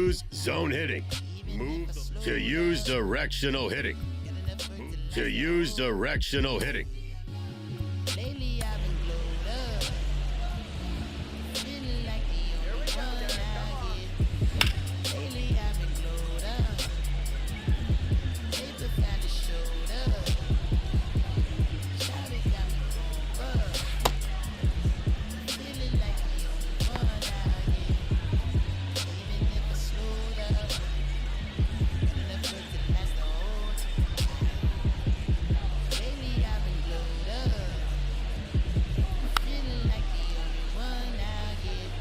use zone hitting. Move to use directional hitting. To use directional hitting. Lately I've been glowed up, feeling like the only one I get. Lately I've been glowed up, paper finally showed up. Shawty got me going rough, feeling like the only one I get. Even if I slowed up, left her to last the whole time. Lately I've been glowed up, feeling like the only one I get.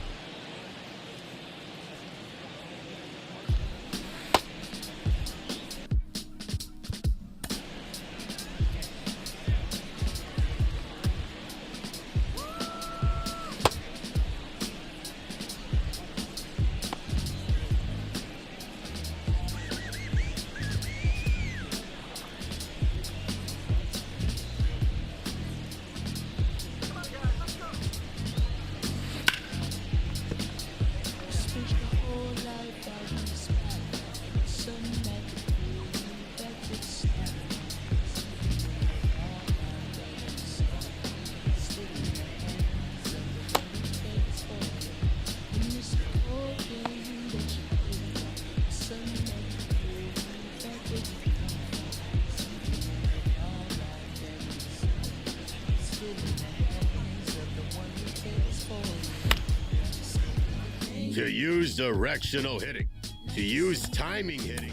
Spent your whole life out in the spot, some magic that could stop. Still in the hands of the one who cares for you. In this cold game that you play, some magic that could still in the hands of the one who cares for you. To use directional hitting. To use timing hitting.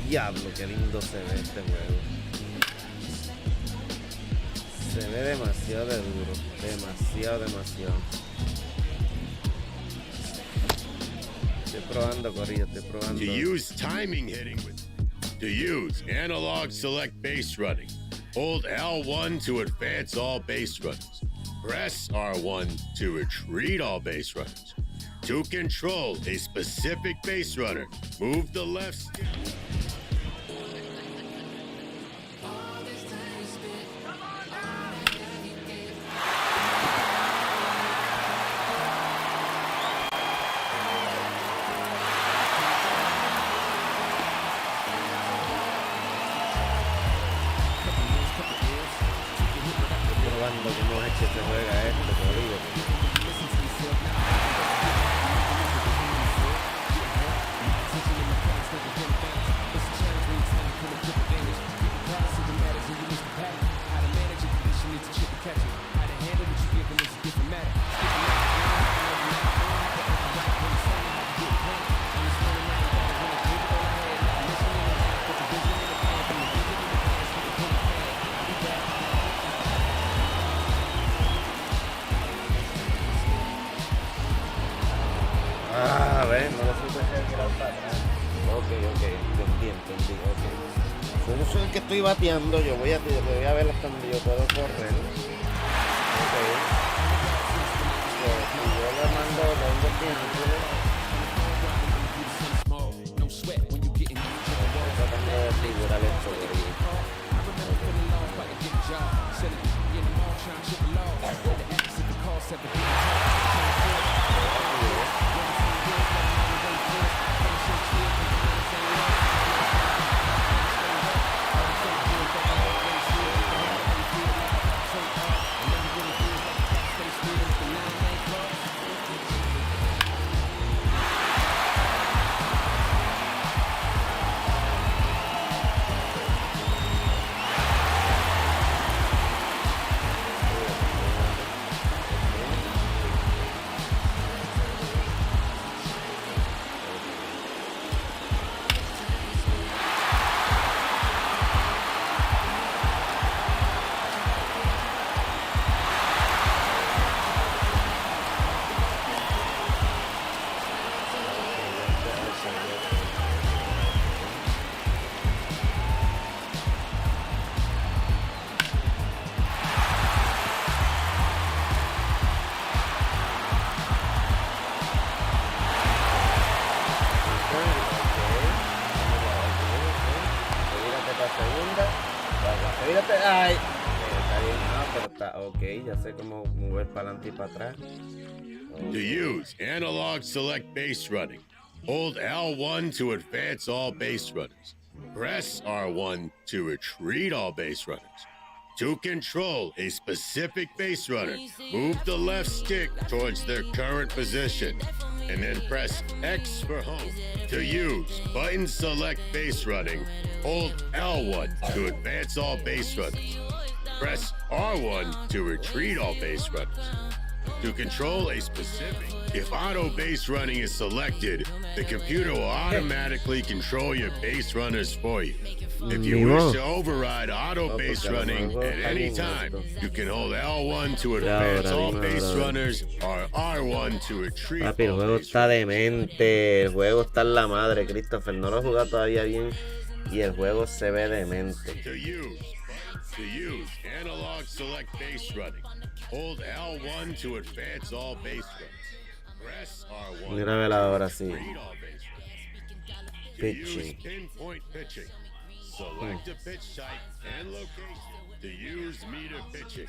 Diablo, qué lindo se ve este juego. Se ve demasiado de duro. Demasiado. Estoy probando, Corillo, estoy probando. To use timing hitting with. To use analog select base running. Hold L1 to advance all base runners. Press R1 to retreat all base runners. To control a specific base runner, move the left stick. Estoy probando cómo es que se juega esto, Corillo. Ah, ven, no lo supe girar para atrás. Ok, entendí, ok. Yo no soy el que estoy bateando, yo voy a ver hasta donde yo puedo correr. Ok. Si yo le mando donde tiempo. Estoy tratando de figurar esto, Corillo. Ok, ya sé cómo mover para adelante y para atrás. To use analog select base running, hold L1 to advance all base runners. Press R1 to retreat all base runners. To control a specific base runner, move the left stick towards their current position, and then press X for home. To use button select base running, hold L1 to advance all base runners. Press R1 to retreat all base runners. To control a specific, if auto base running is selected, the computer will automatically control your base runners for you. If you wish to override auto base running at any time, you can hold L1 to advance all base runners or R1 to retreat. Papi, el juego está demente. El juego está en la madre, Christopher. No lo he jugado todavía bien y el juego se ve demente. To use analog select base running, hold L1 to advance all base runs. Press R1 Mira a ver ahora sí. to retreat all base runs. To use Pitching. pinpoint pitching, select a pitch type and location. To use meter pitching,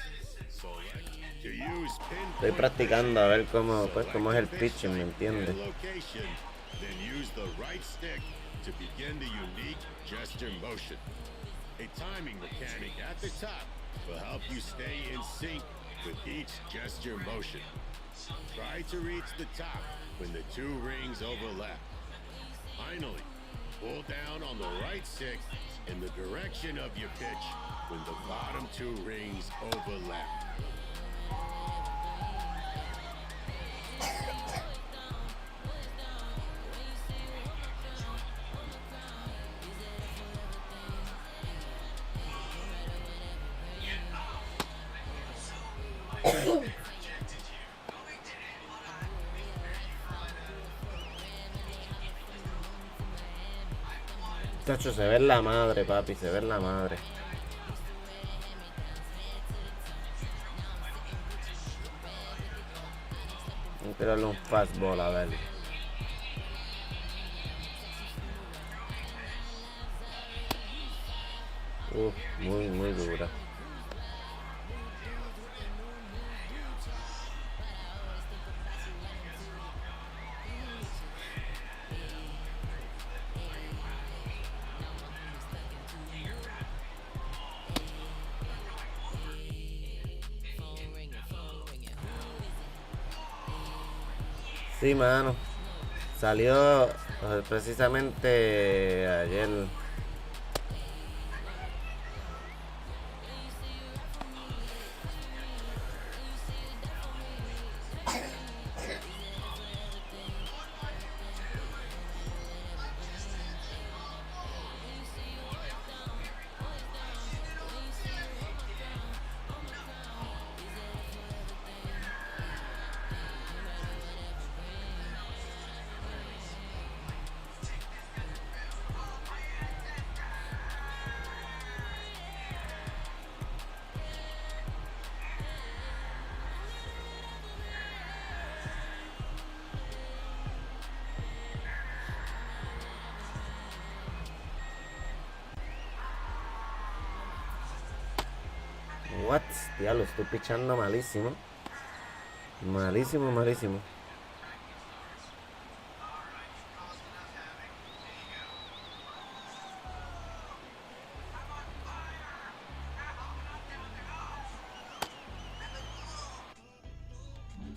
select. To use Estoy pinpoint practicando a ver cómo, pues, cómo es el pitching, ¿me entiendes? and location, then use the right stick to begin the unique gesture motion. A timing mechanic at the top will help you stay in sync with each gesture motion. Try to reach the top when the two rings overlap. Finally, pull down on the right stick in the direction of your pitch when the bottom two rings overlap. Chacho, se ve en la madre, papi, se ve en la madre. Voy a tirarle un fastball, a ver. Muy dura. Sí, mano. Salió precisamente ayer. What? Diablo, estoy pichando malísimo. Malísimo.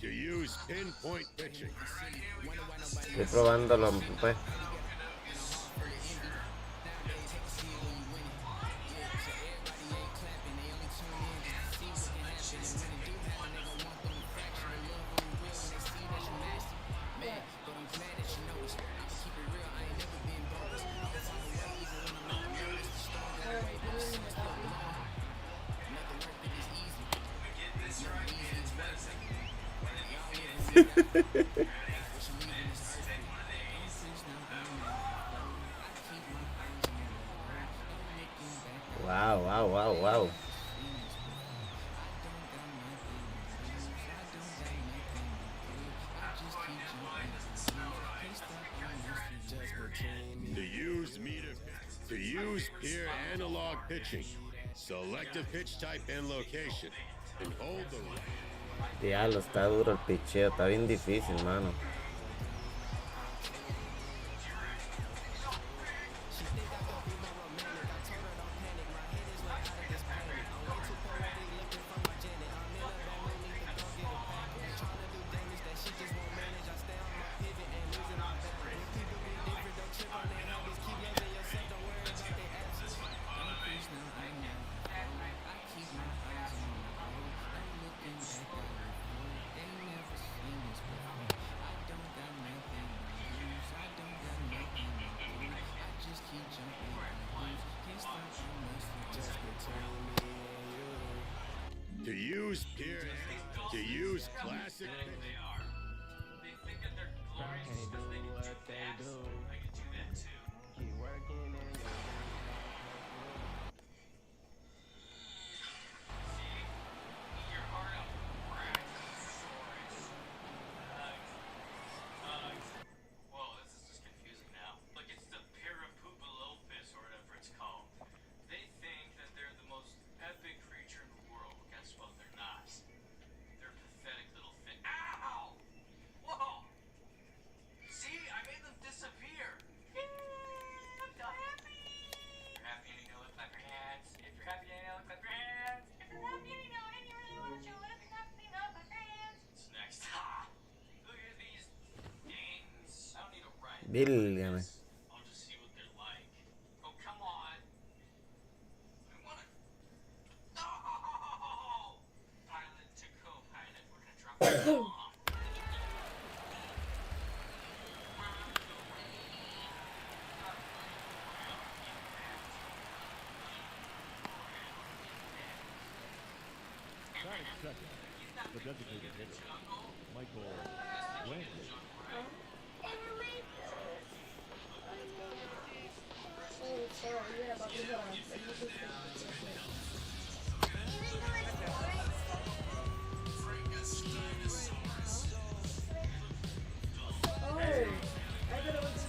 To use pinpoint pitching, Estoy probándolo, pues. Wow. To use peer analog pitching, select a pitch type and location, and hold the right. Diablo, está duro el picheo, está bien difícil, mano. To use classic. They are. They think that they're glorious because they can do dance. I can do that too. Keep working and See? Eat your heart out. Well, this is just confusing now. Like it's the Parapoopalopus or whatever it's called. They think that they're the most epic creature in the world. Guess what? They're not. They're pathetic little thing. Ow! Whoa! See? I made them disappear. Yay! I'm so happy! If you're happy and you know it, clap your hands. If you're happy and you know it, clap your hands. If you're happy and you know it and you really want to show it, if you're happy and you know it, clap your hands. What's next? Ha! Look at these games. I don't need a rhyme. Válgame. I'll just see what they're like. Oh, come on. I wanna. No! Pilot to co-pilot. We're gonna drop the bomb. The designated hitter, Michael Blanchard.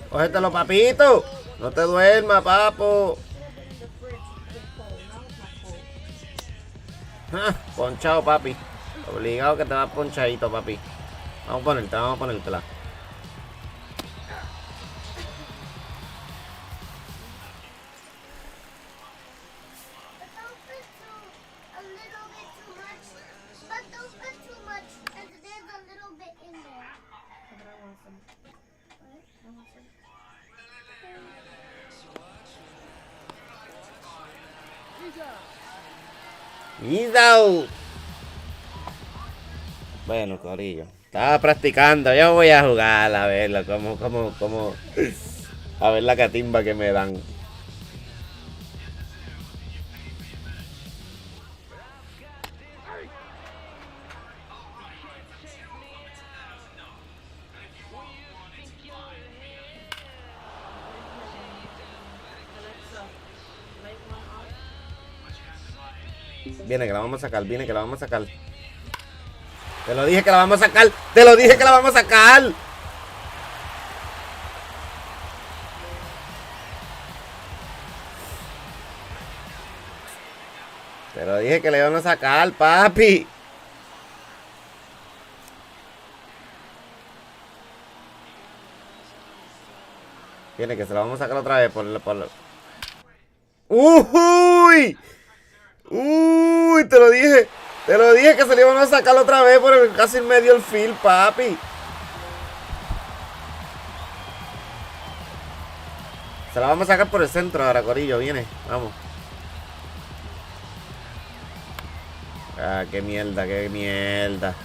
Cógetelo, papito. No te duermas, papo. Ponchado, papi. Obligado que te vas ponchadito, papi. Vamos a ponértela. ¡Isao! Bueno, corillo. Estaba practicando. Yo voy a jugar a verlo. Como. A ver la catimba que me dan. Viene que la vamos a sacar, viene que la vamos a sacar. Te lo dije que la vamos a sacar. Te lo dije que la vamos a sacar. Te lo dije que la íbamos a sacar, papi. Viene que se la vamos a sacar otra vez por la... ¡Uy! ¡Uy! Te lo dije. Te lo dije que se le iban a sacar otra vez por el casi en medio del field, papi. Se la vamos a sacar por el centro ahora, corillo. Viene, vamos. Ah, qué mierda, qué mierda.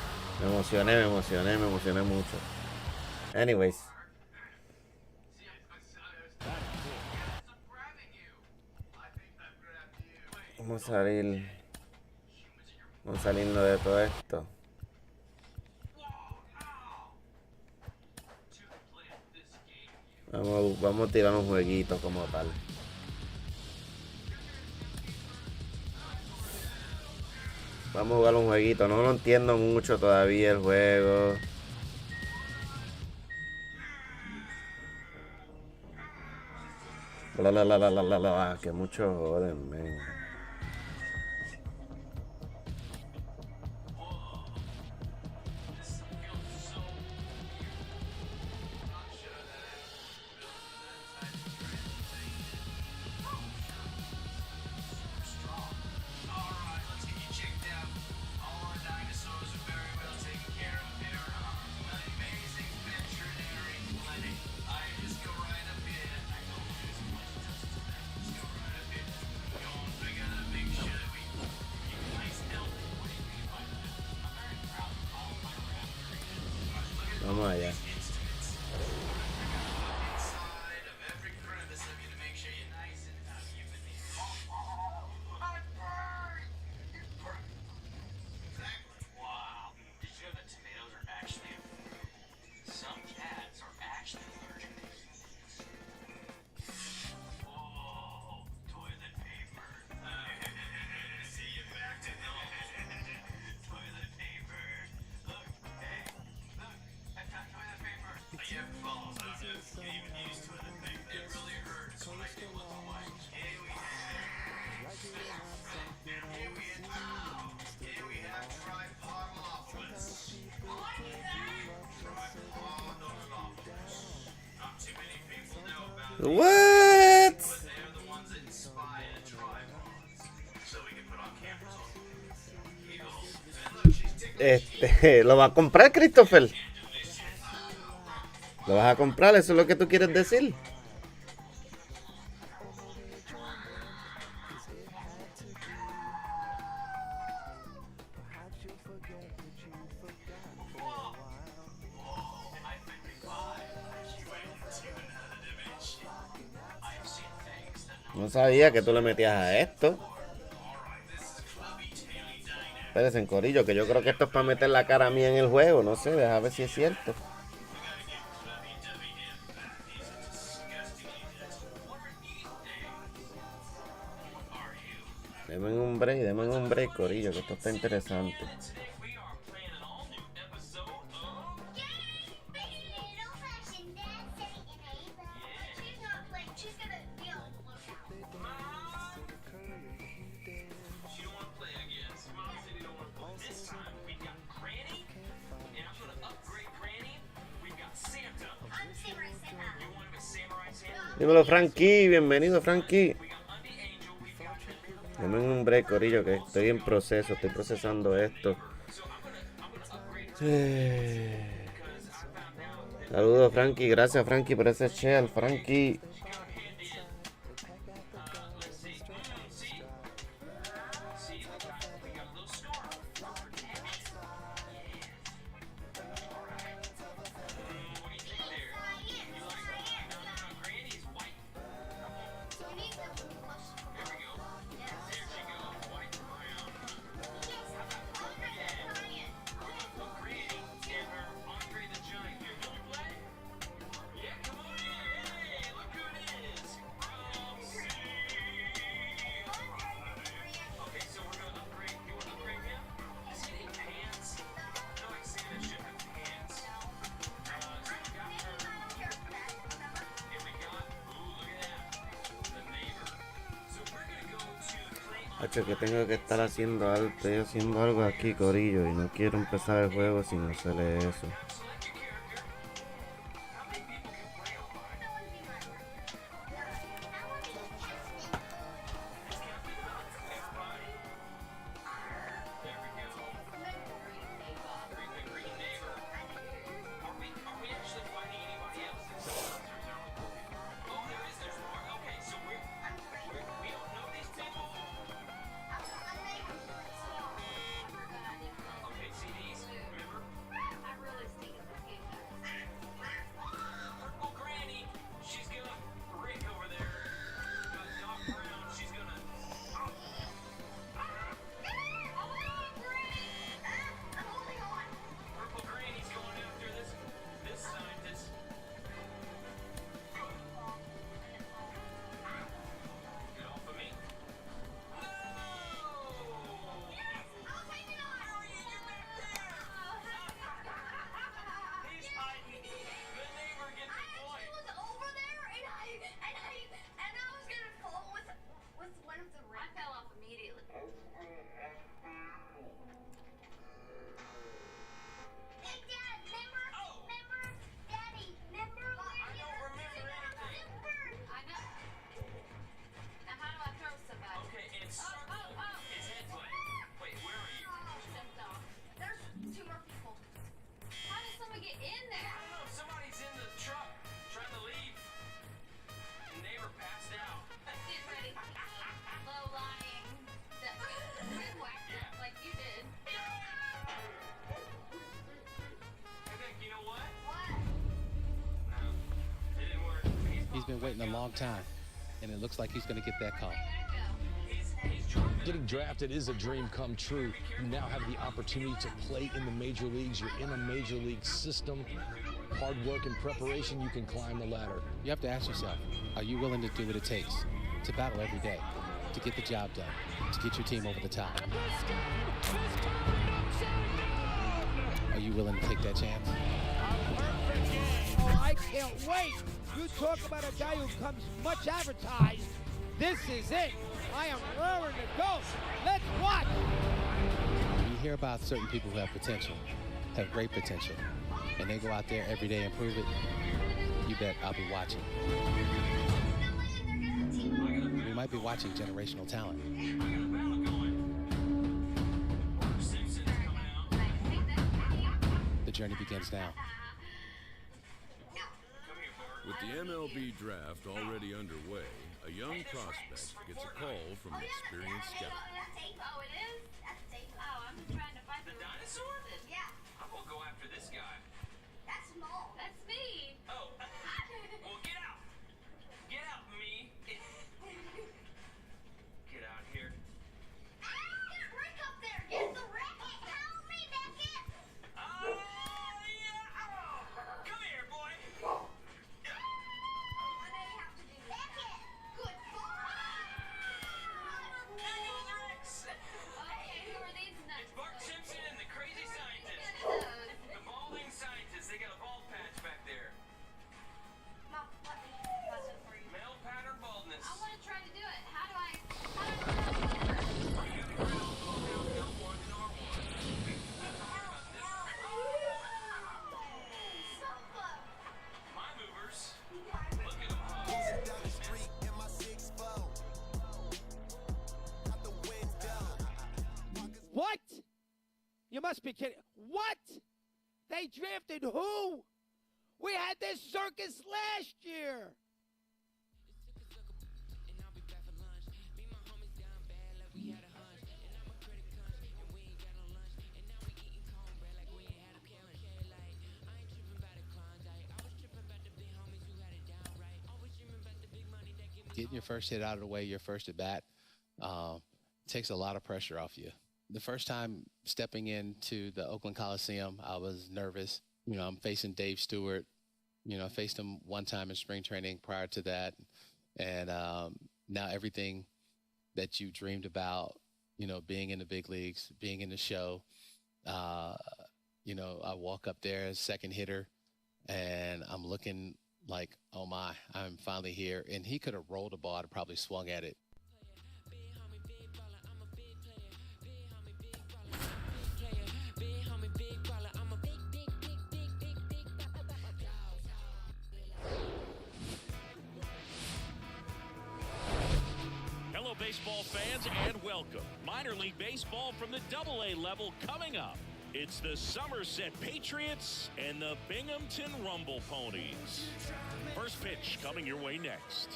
Me emocioné mucho. Anyways. Vamos a salir. Vamos saliendo de todo esto. Vamos a tirar un jueguito como tal. Vamos a jugar un jueguito. No lo entiendo mucho todavía el juego. Que mucho joden, men. vamos allá. Wow. Did you know that tomatoes are actually a fruit? Some cats are actually allergic to these things. Whoa, toilet paper. See you back to toilet paper. Look, hey, look, I found toilet paper. You have balls, I don't know if you can even use toilet paper. It really hurts when I do with my wife. Here we have. Here we have. Here we have Tripodalophus. What is that? Tripodalophus. Not too many people know about these, What? but they are the ones that spy in tripods. So we can put on cameras on them. Eagles. And look, she's tickling. ¿Lo va a comprar, Christopher? ¿Lo vas a comprar? ¿Eso es lo que tú quieres decir? I've been revived. You went into another dimension. I've seen things that no No sabía que tú le metías a esto. Espérense, corillo, que yo creo que esto es para meter la cara mía en el juego. No sé, deja ver si es cierto. Denme un break, corillo, que esto está interesante. today we are playing an all new episode of She don't want to play, I guess. Mom said you don't want to play. This time we've got Granny, and I'm gonna upgrade Granny. We've got Santa. You want to be Samurai Santa? Dímelo, Frankie, bienvenido, Frankie. We got Undy Angel. We've got Denme un break, corillo, que estoy en proceso, estoy procesando esto. So I'm gonna upgrade Eh, because I found out that Saludos, Frankie, gracias, Frankie, por ese share, Frankie. let's see. See, we got a little scarf for protection. All right. What do you think there? You like it? No, Granny's white. Here we go. There she goes. White brown. Well, Granny and her Andre the Giant. You want to play? Yeah, come on in. Hey, look who it is. Okay, so we're gonna upgrade. You want to upgrade him? Does he need pants? No, like Santa should have pants. So we got her. And we got, ooh, look at that. The neighbor. So we're gonna go to play on Hacho, que tengo que estar haciendo algo, estoy haciendo algo aquí, corillo, y no quiero empezar el juego sin hacerle eso. select your character. How many people can play online? Everybody? There we go. Greet the green neighbor. Are we actually fighting anybody else? Oh, there's more. Okay, so we don't know these people. Okay, see these? Remember? Purple Granny, she's gonna break over there. Got Doc Brown, she's gonna. Purple Granny's going after this scientist. Get off of me. No! He's hiding. The neighbor gets the point. I fell off immediately. I know. Now how do I throw somebody? Okay, and circle is headbutt. Wait, where are you? There's 2 more people. How does someone get in I there? don't know. Somebody's in the truck trying to leave. The neighbor passed out. Get ready. Low lying. Whacked up like you did. And then, you know what? been waiting a long time, and it looks like he's going to get that call. Getting drafted is a dream come true. You now have the opportunity to play in the major leagues. You're in a major league system. Hard work and preparation, you can climb the ladder. You have to ask yourself, are you willing to do what it takes to battle every day, to get the job done, to get your team over the top? Are you willing to take that chance? Oh, I can't wait. You talk about a guy who comes much advertised. This is it. I am raring to go. Let's watch. You hear about certain people who have potential, have great potential, and they go out there every day and prove it. You bet I'll be watching. We might be watching generational talent. The journey begins now. With the MLB draft already underway, a young prospect gets a call from an experienced scout. Oh, it is? That's tape. Oh, I'm just trying to find The dinosaur? Yeah. I'm gonna go after this guy. That's small. That's me. Oh, well, get out! Get out, me! Get out here. Ah, get Rick up there. Get the racket. Help me, Beckett. Oh, yeah! Oh, come here, boy! I know you have to do this. Beckett. Good boy. There goes Rex! Okay, who are these nuts? It's Bart Simpson and the crazy scientist. The balding scientist. They got a bald patch back there. Mom, let me buzz it for you. Male pattern baldness. I want to try to do it. How do I? My movers. Look at them. What? You must be kidding. What? They drafted who? We had this circus last year. Getting your first hit out of the way, your first at bat, takes a lot of pressure off you. The first time stepping into the Oakland Coliseum, I was nervous. You know, I'm facing Dave Stewart. You know, I faced him one time in spring training prior to that. And now everything that you dreamed about, you know, being in the big leagues, being in the show, you know, I walk up there as second hitter, and I'm looking like, oh my, I'm finally here. And he could have rolled the ball and probably swung at it. Hello, baseball fans, and welcome. Minor League Baseball from the AA level coming up. It's the Somerset Patriots and the Binghamton Rumble Ponies. First pitch coming your way next.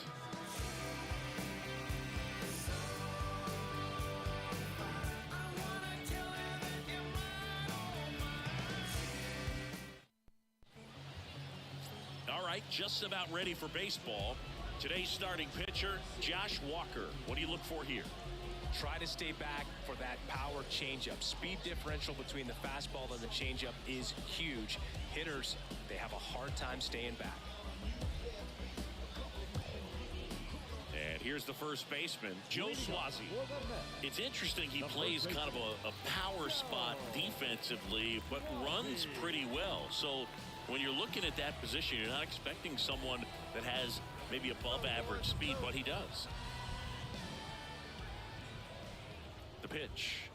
All right, just about ready for baseball. Today's starting pitcher, Josh Walker. What do you look for here? Try to stay back for that power changeup. Speed differential between the fastball and the changeup is huge. Hitters, they have a hard time staying back. And here's the first baseman, Joe Swazi. It's interesting, he plays kind of a power spot defensively, but runs pretty well. So when you're looking at that position, you're not expecting someone that has maybe above average speed, but he does. The pitch.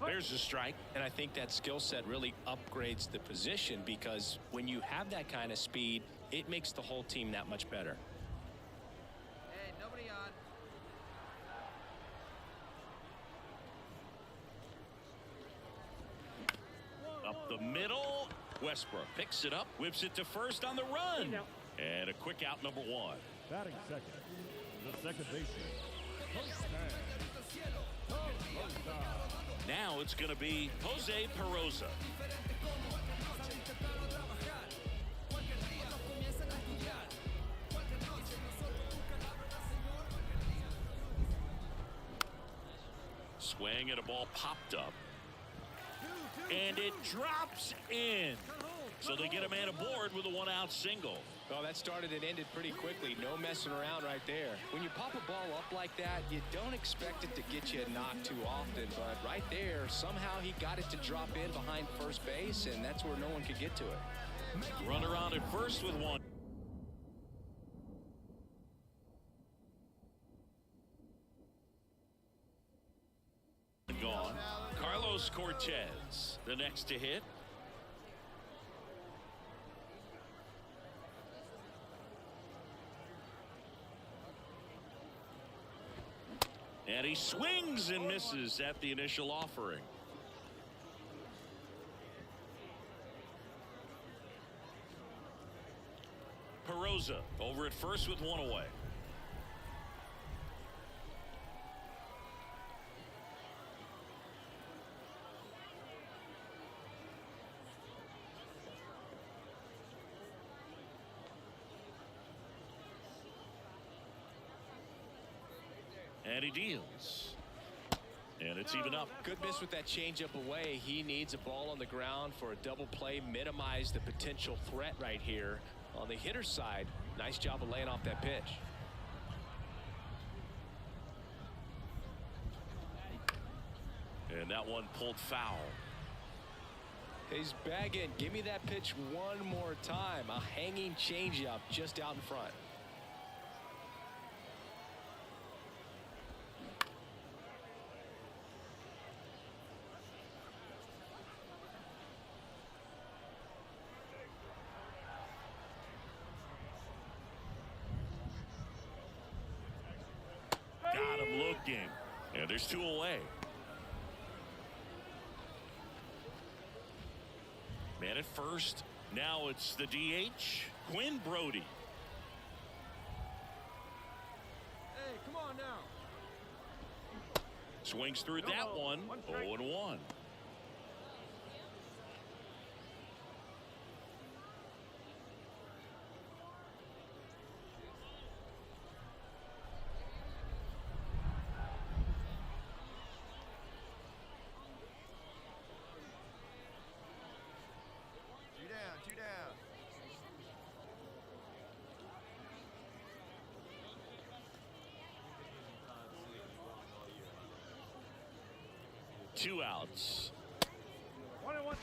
There's a strike. And I think that skill set really upgrades the position, because when you have that kind of speed, it makes the whole team that much better. Hey, nobody on. Up the middle. Westbrook picks it up, whips it to first on the run. And a quick out, number one. Batting second, the second baseman, Now it's going to be Jose Peroza. swing and a ball popped up. And it drops in. So they get a man aboard with a 1-out single. Well, that started and ended pretty quickly. No messing around right there. When you pop a ball up like that, you don't expect it to get you a knock too often. But right there, somehow he got it to drop in behind first base, and that's where no one could get to it. Runner on at first with one. Gone. Carlos Cortez, the next to hit. And he swings and misses at the initial offering. Perosa over at first with one away. And he deals. And it's even up. Good miss with that changeup away. He needs a ball on the ground for a double play. Minimize the potential threat right here. On the hitter's side, nice job of laying off that pitch. And that one pulled foul. He's bagging. Give me that pitch one more time. A hanging changeup just out in front. Got him looking. And there's two away. Man at first. Now it's the DH, Quinn Brody. Hey, come on now. Swings through that one. 0-1. Two down. 2 outs. 1-1.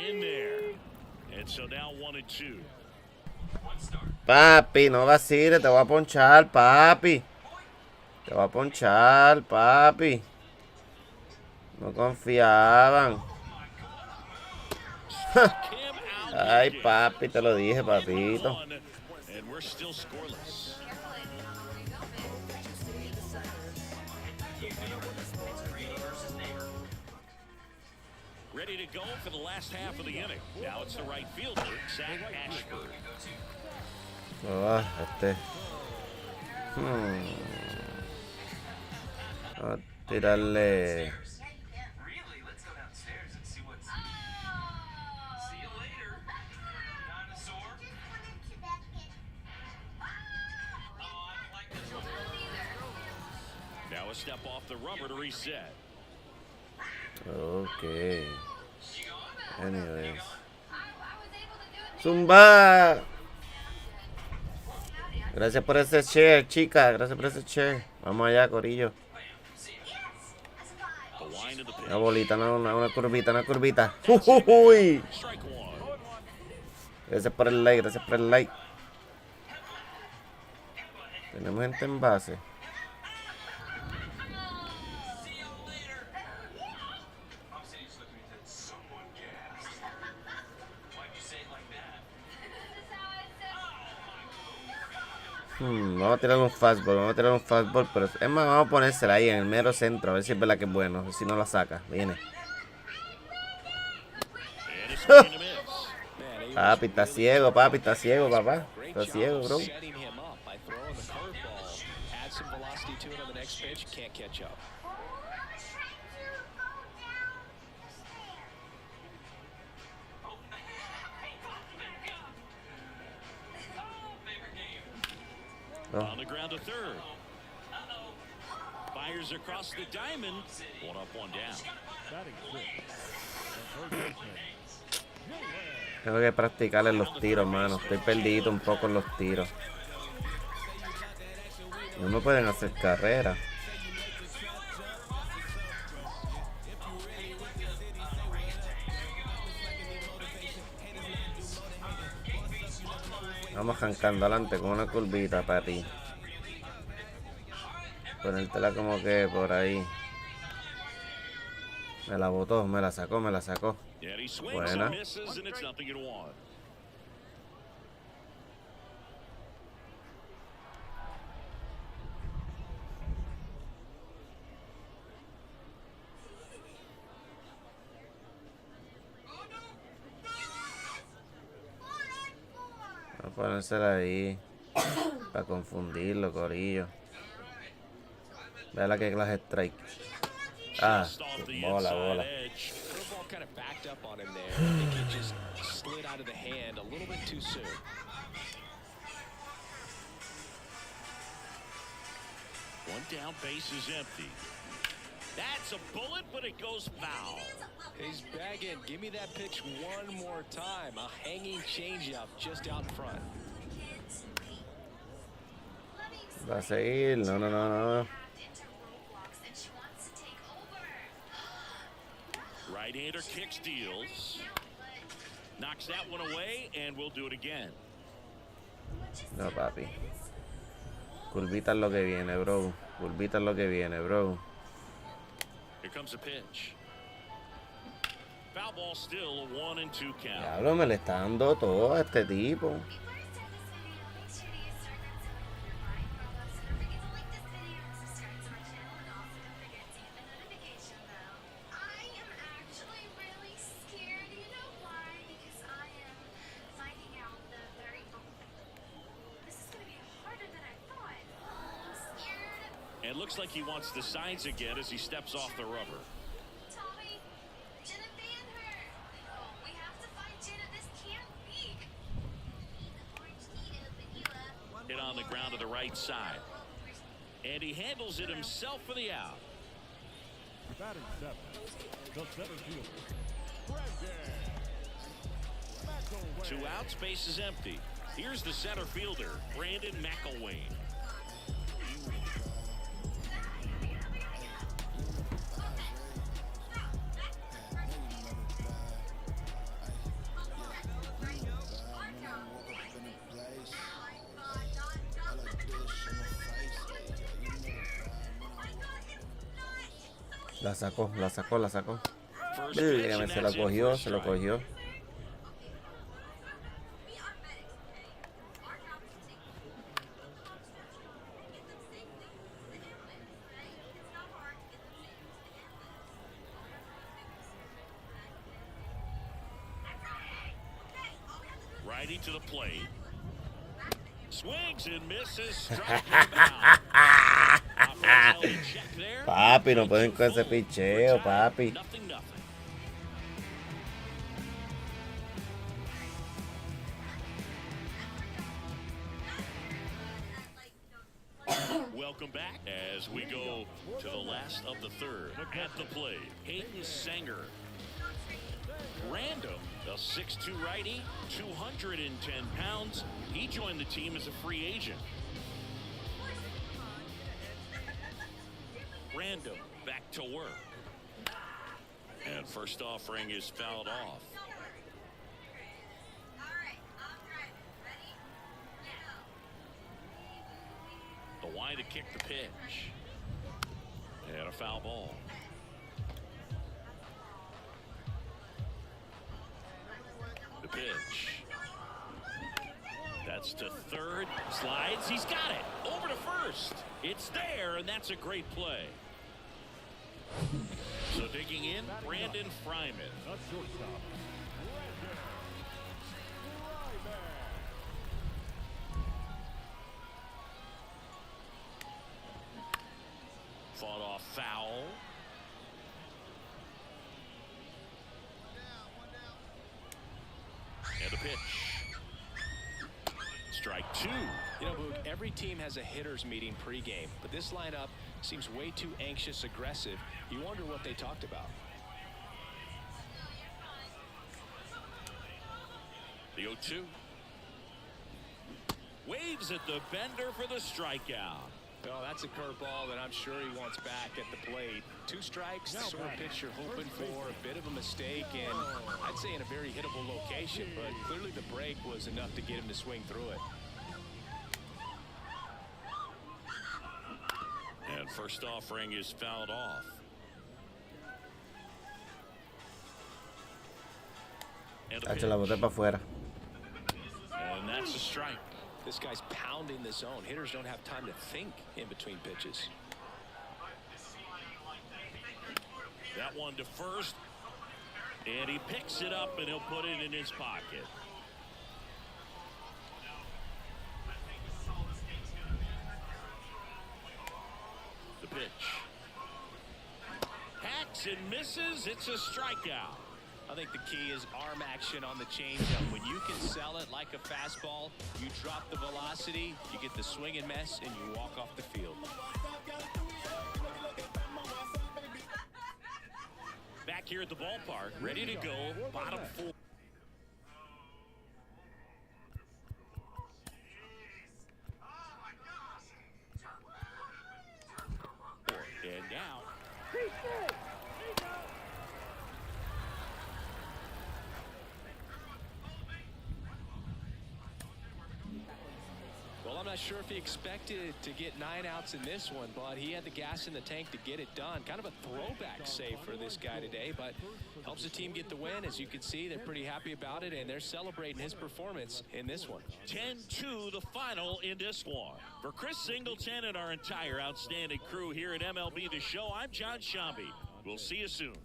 In there. And so now 1-2. Papi, no vaciles, te voy a ponchar, papi. Te voy a ponchar, papi. No confiaban. Ay, papi, te lo dije, papito. And we're still scoreless. Ready to go for the last half of the inning. Now it's the right fielder, Zach Ashford. Vamos a tirarle. Now a step off the rubber to reset. Ok. Anyways. Zumba. Gracias por ese share, chica. Gracias por ese share. Vamos allá, corillo. Una bolita, una curvita, una curvita. Uy. Gracias por el like, gracias por el like. Tenemos gente en base. Vamos a tirar un fastball, pero es más, vamos a ponérsela ahí en el mero centro, a ver si es verdad que es bueno, a ver si no la saca. Viene. Papi, está ciego, papá. Está ciego, bro. On the ground to third. Fires across the diamond. One up, one down. Tengo que practicar en los tiros, mano. Estoy perdido un poco en los tiros. No me pueden hacer carrera. Vamos arrancando adelante con una curvita para ti. Ponértela como que por ahí. Me la botó, me la sacó. Buena. Vamos a ponérsela ahí para confundirlo, corillo. Ve la que clase strike. Ah, bola. Kind of backed up on him there. I think he just slid out of the hand a little bit too soon. One down, base is empty. That's a bullet, but it goes foul. He's begging, give me that pitch one more time. A hanging changeup just out in front. Va a seguir, no. Right-hander kicks, deals. Knocks that one away, and we'll do it again. No, papi. Curvita es lo que viene, bro. Here comes a pitch. Foul ball still, a 1-2 count. Diablo, me le está dando todo a este tipo. And looks like he wants the sides again as he steps off the rubber. Tommy, Jenna banned her. We have to find Jenna. This can't be. Hit on the ground to the right side. And he handles it himself for the out. Batting seventh, the center fielder, Brandon McElwain. 2 outs, base is empty. Here's the center fielder, Brandon McElwain. La sacó. Dígame, se lo cogió. Righty to the plate. Swings and misses. Striking him out. Papi, no pueden con ese picheo, papi. Welcome back as we go to the last of the third. At the plate, Hayden Sanger. Random, a 6'2 righty, 210 pounds. He joined the team as a free agent. Random back to work. And first offering is fouled off. The wide to kick the pitch. And a foul ball. The pitch. That's to third. Slides. He's got it. Over to first. It's there, and that's a great play. So digging in, Brandon Fryman. The shortstop, Brandon Fryman. Fought off foul. And a pitch. Strike two. You know, Boog, every team has a hitters meeting pregame, but this lineup seems way too anxious, aggressive. You wonder what they talked about. The 0-2. Waves at the bender for the strikeout. Well, that's a curveball that I'm sure he wants back at the plate. 2 strikes, the sort of pitch you're hoping for, a bit of a mistake, and I'd say in a very hittable location, but clearly the break was enough to get him to swing through it. And first offering is fouled off. And a Hacho, la boté para afuera. And that's a strike. This guy's pounding the zone. Hitters don't have time to think in between pitches. That one to first. And he picks it up and he'll put it in his pocket. The pitch. Hacks and misses. It's a strikeout. I think the key is arm action on the changeup. When you can sell it like a fastball, you drop the velocity, you get the swing and miss, and you walk off the field. Back here at the ballpark, ready to go, bottom 4. And now. Well, I'm not sure if he expected to get 9 outs in this one, but he had the gas in the tank to get it done. Kind of a throwback save for this guy today, but helps the team get the win. As you can see, they're pretty happy about it, and they're celebrating his performance in this one. 10-2 the final in this one. For Chris Singleton and our entire outstanding crew here at MLB The Show, I'm John Shambi. We'll see you soon.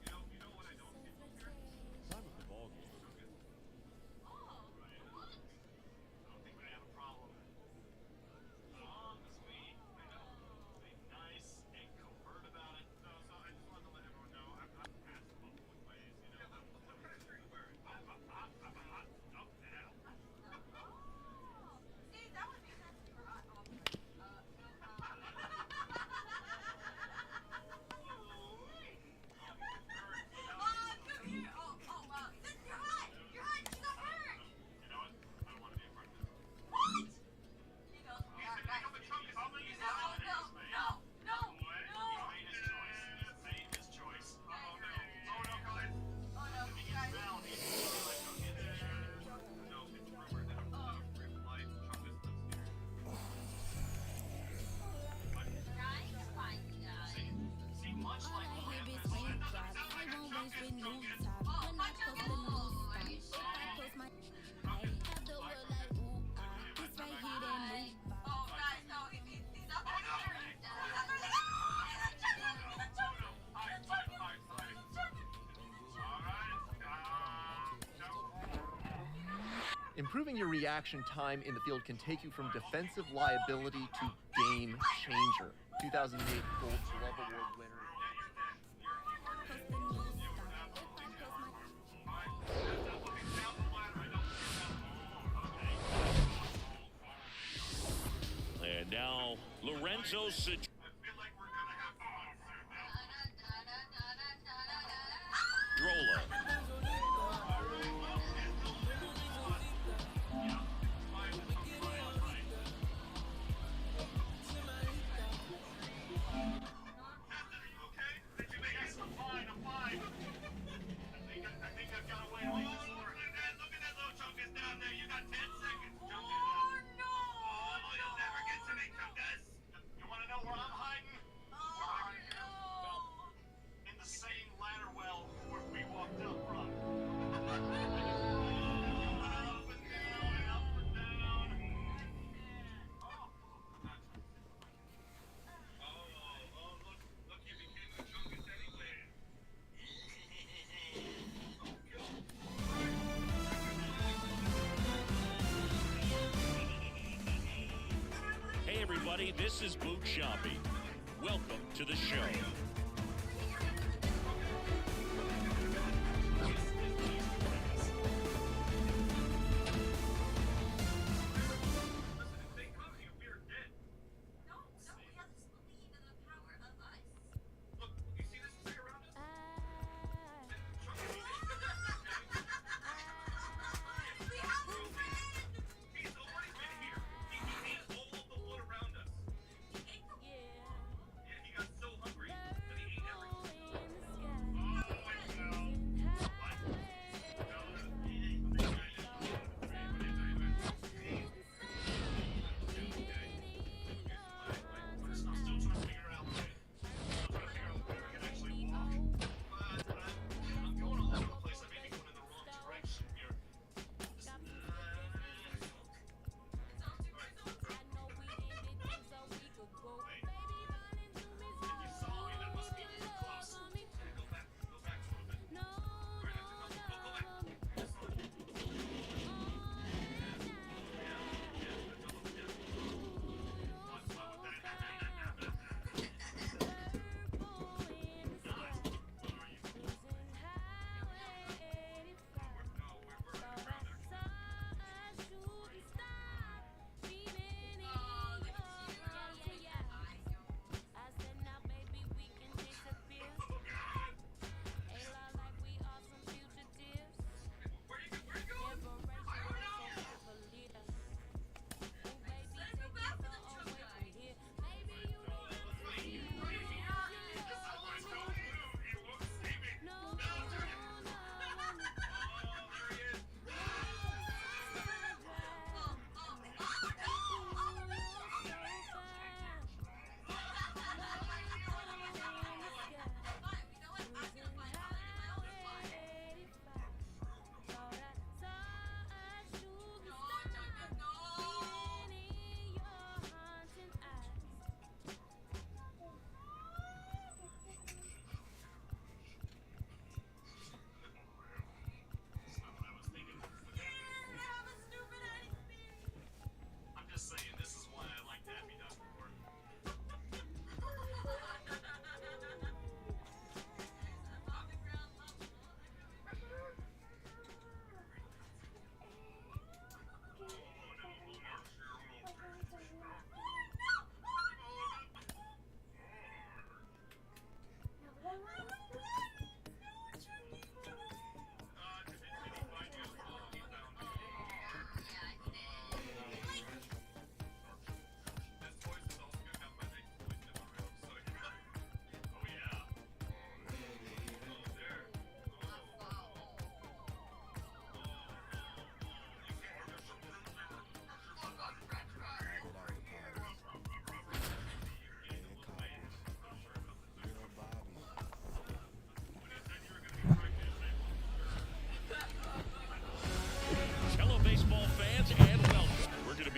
Improving your reaction time in the field can take you from defensive liability to game changer. 2008 Gold Glove Award winner. And now Lorenzo Cedrula. You wanna know where I'm This is Boot Shopping. Welcome to the show.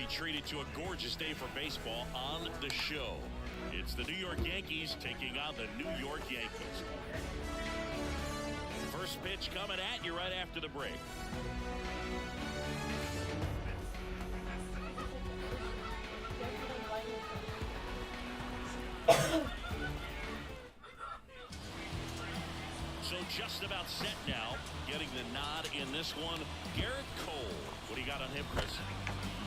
Treated to a gorgeous day for baseball on the show. It's the New York Yankees taking on the New York Yankees. First pitch coming at you right after the break. So just about set now, getting the nod in this one. Garrett Cole. What do you got on him, Chris?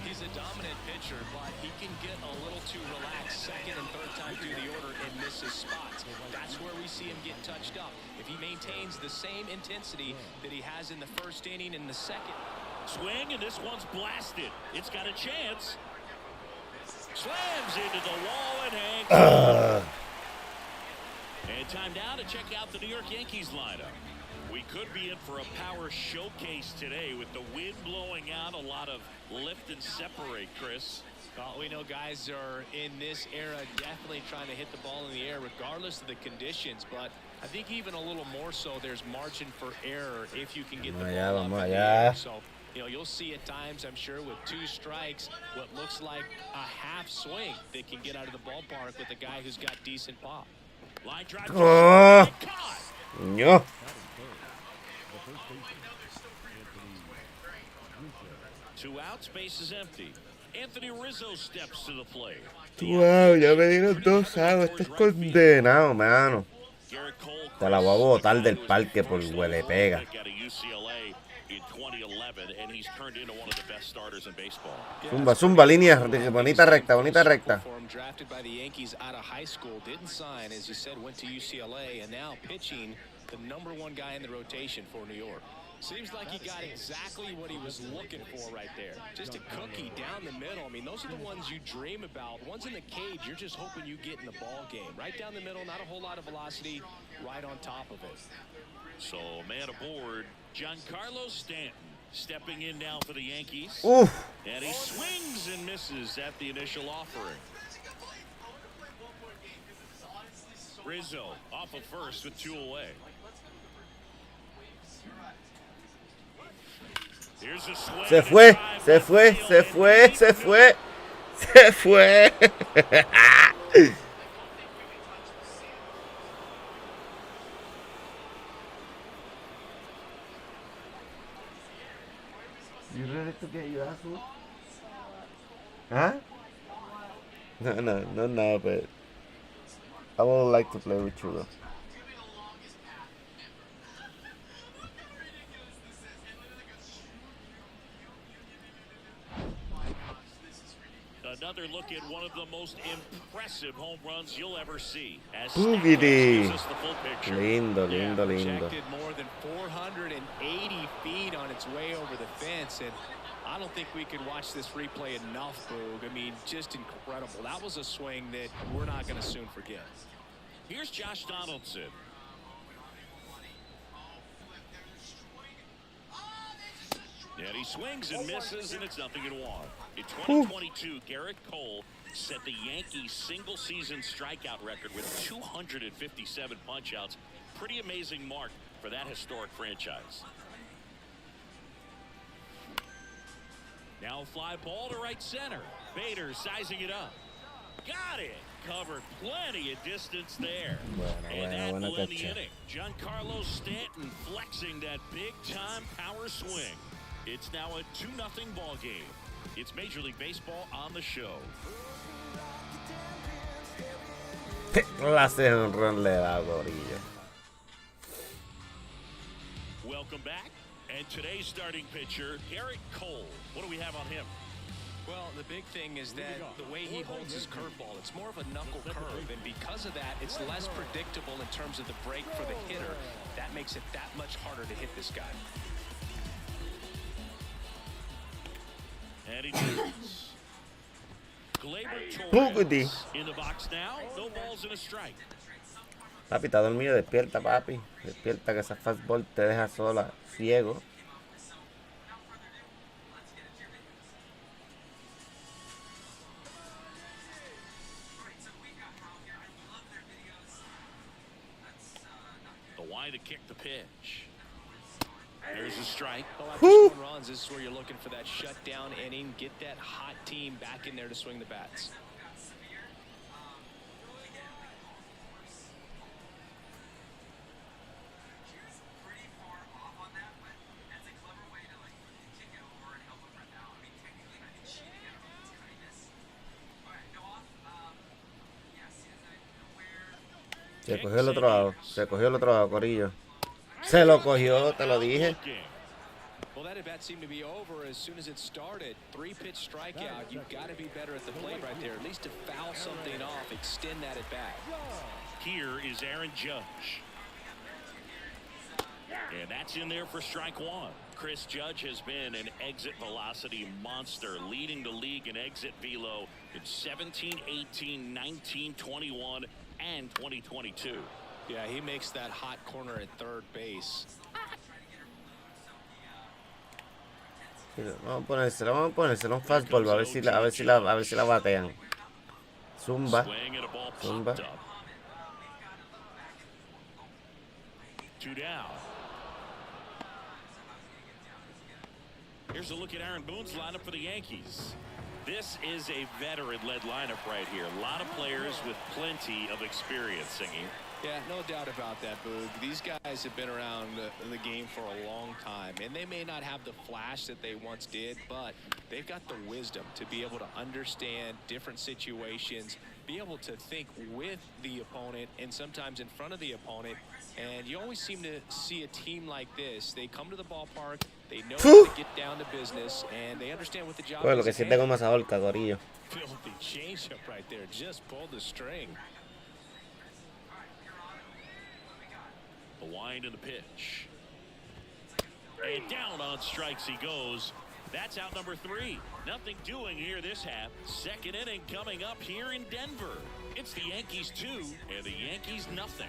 He's a dominant pitcher, but he can get a little too relaxed second and third time through the order and miss his spots. That's where we see him get touched up. If he maintains the same intensity that he has in the first inning and the second. Swing, and this one's blasted. It's got a chance. Slams into the wall and hangs. And time now to check out the New York Yankees lineup. We could be in for a power showcase today with the wind blowing out, a lot of lift and separate, Chris. Well, we know guys are in this era definitely trying to hit the ball in the air regardless of the conditions, but I think even a little more so there's margin for error if you can get the ball up in the air. So, you know, you'll see at times, I'm sure, with 2 strikes, what looks like a half swing that can get out of the ballpark with a guy who's got decent pop. Line drive. No. 2 outs, base is empty. Anthony Rizzo steps to the plate. Wow, ya me dieron 2 outs. Este es condenado, mano. Garrett Cole Te la voy a botar del parque por huele pega. out of UCLA in 2011, and he's turned into one of the best starters in baseball. Zumba, línea. Bonita recta. For him, drafted by the Yankees out of high school, didn't sign, as you said, went to UCLA, and now pitching the #1 guy in the rotation for New York. Seems like he got exactly what he was looking for right there. Just a cookie down the middle. I mean, those are the ones you dream about. Ones in the cage, you're just hoping you get in the ball game. Right down the middle, not a whole lot of velocity, right on top of it. So, man aboard, Giancarlo Stanton stepping in now for the Yankees. Oof. And he swings and misses at the initial offering. Rizzo off of first with 2 away. Here's a swing. Se fue. You ready to get your ass whooped? Huh? No, but I would like to play with you though. Another look at one of the most impressive home runs you'll ever see. As Boogity. gives us the full picture. Lindo. Projected more than 480 feet on its way over the fence, and I don't think we could watch this replay enough, Boog. I mean, just incredible. That was a swing that we're not going to soon forget. Here's Josh Donaldson. And he swings and misses, and it's 0-1. In 2022, Garrett Cole set the Yankees single-season strikeout record with 257 punch-outs. Pretty amazing mark for that historic franchise. Now fly ball to right center. Bader sizing it up. Got it. Covered plenty of distance there. And that will end the inning. Giancarlo Stanton flexing that big-time power swing. It's now a 2-0 ball game. It's Major League Baseball on the show. Welcome back. And today's starting pitcher, Garrett Cole. What do we have on him? Well, the big thing is that the way he holds his curveball, it's more of a knuckle curve, and because of that, it's less predictable in terms of the break for the hitter. That makes it that much harder to hit this guy. And he does. Gleyber Torres in the box now. No balls and a strike. Papi, está dormido, despierta, papi. Despierta, que esa fastball te deja sola, ciego. The wide to kick the pitch. There's a strike. Well, after scoring runs, this is where you're looking for that shutdown inning. Get that hot team back in there to swing the bats. Se cogió el otro lado, Corillo. Se lo cogió, te lo dije. Well, that at bat seemed to be over as soon as it started. 3-pitch strikeout. You've got to be better at the plate right there, at least to foul something off, extend that at bat. Here is Aaron Judge. And that's in there for strike one. Chris Judge has been an exit velocity monster, leading the league in exit velo in 17, 18, 19, 21, and 2022. Yeah, he makes that hot corner at third base. Vamos a ponérselo un fastball, a ver si la batean. Zumba. Two down. Here's a look at Aaron Boone's lineup for the Yankees. This is a veteran-led lineup right here. A lot of players with plenty of experience, Singy. Yeah, no doubt about that, Boog. These guys have been around the game for a long time, and they may not have the flash that they once did, but they've got the wisdom to be able to understand different situations, be able to think with the opponent and sometimes in front of the opponent. And you always seem to see a team like this. They come to the ballpark, they know how to get down to business, and they understand what the job Pues lo is que at siente hand. como esa horca, corillo. Filthy changeup right there. Just pulled the string. The wind and the pitch. And down on strikes he goes. That's out number 3. Nothing doing here this half. Second inning coming up here in Denver. It's the Yankees 2 and the Yankees nothing.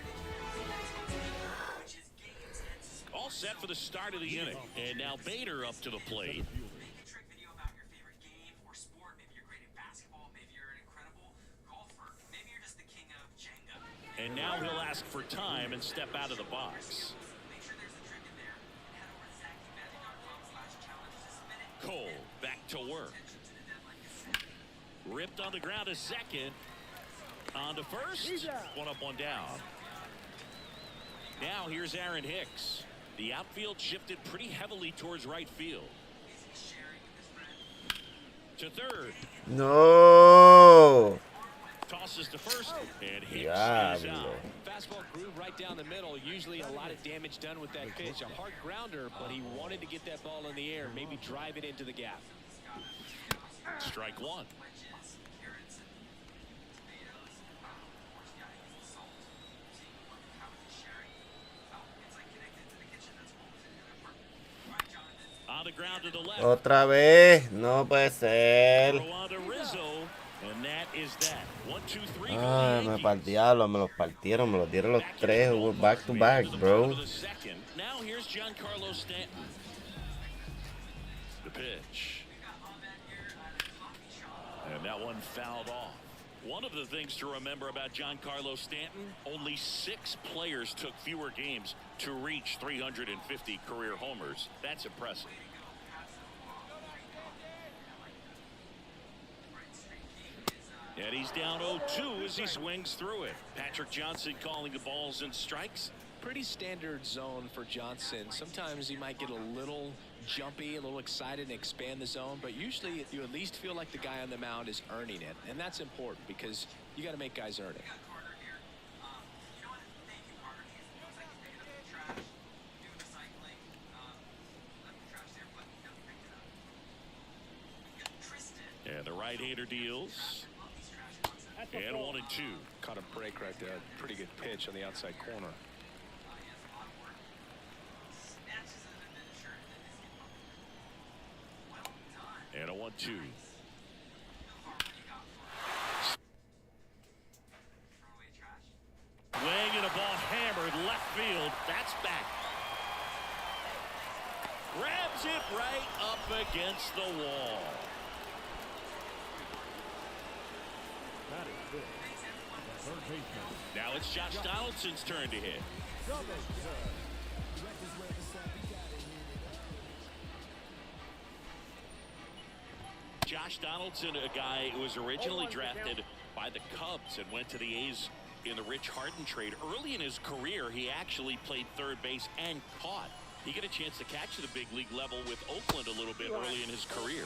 All set for the start of the inning. And now Bader up to the plate. And now he'll ask for time and step out of the box. Cole back to work. Ripped on the ground to second. On to first. One up, one down. Now here's Aaron Hicks. The outfield shifted pretty heavily towards right field. To third. No. Tosses to first, and Hicks is Diablo. out. Fastball groove right down the middle. Usually a lot of damage done with that pitch. A hard grounder, but he wanted to get that ball in the air, maybe drive it into the gap. Strike one. On the ground to the left. Otra vez. No puede ser. Throw on to Rizzo, and that is that. 1, 2, 3. Ay, me partieron, me los partieron, me los dieron los tres. Back to back, bro. Now here's Giancarlo Stanton. The pitch. And that one fouled off. One of the things to remember about Giancarlo Stanton, only 6 players took fewer games to reach 350 career homers. That's impressive. And he's down 0-2 as he swings through it. Patrick Johnson calling the balls and strikes. Pretty standard zone for Johnson. Sometimes he might get a little jumpy, a little excited and expand the zone, but usually you at least feel like the guy on the mound is earning it, and that's important because you got to make guys earn it. And the right-hander deals. And 1-2. Caught a break right there. Pretty good pitch on the outside corner. And a 1-2. Swing and a ball hammered left field. That's back. Grabs it right up against the wall. Now it's Josh Donaldson's turn to hit. Josh Donaldson, a guy who was originally drafted by the Cubs and went to the A's in the Rich Harden trade. Early in his career, he actually played third base and caught. He got a chance to catch at the big league level with Oakland a little bit early in his career.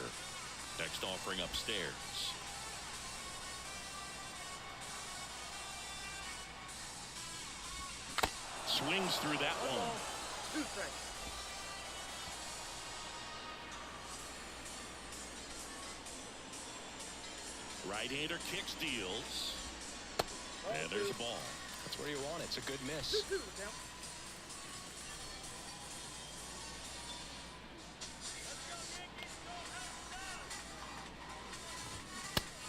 Next offering upstairs. Swings through that one. Right-hander kicks, deals. And there's a ball. That's where you want it. It's a good miss.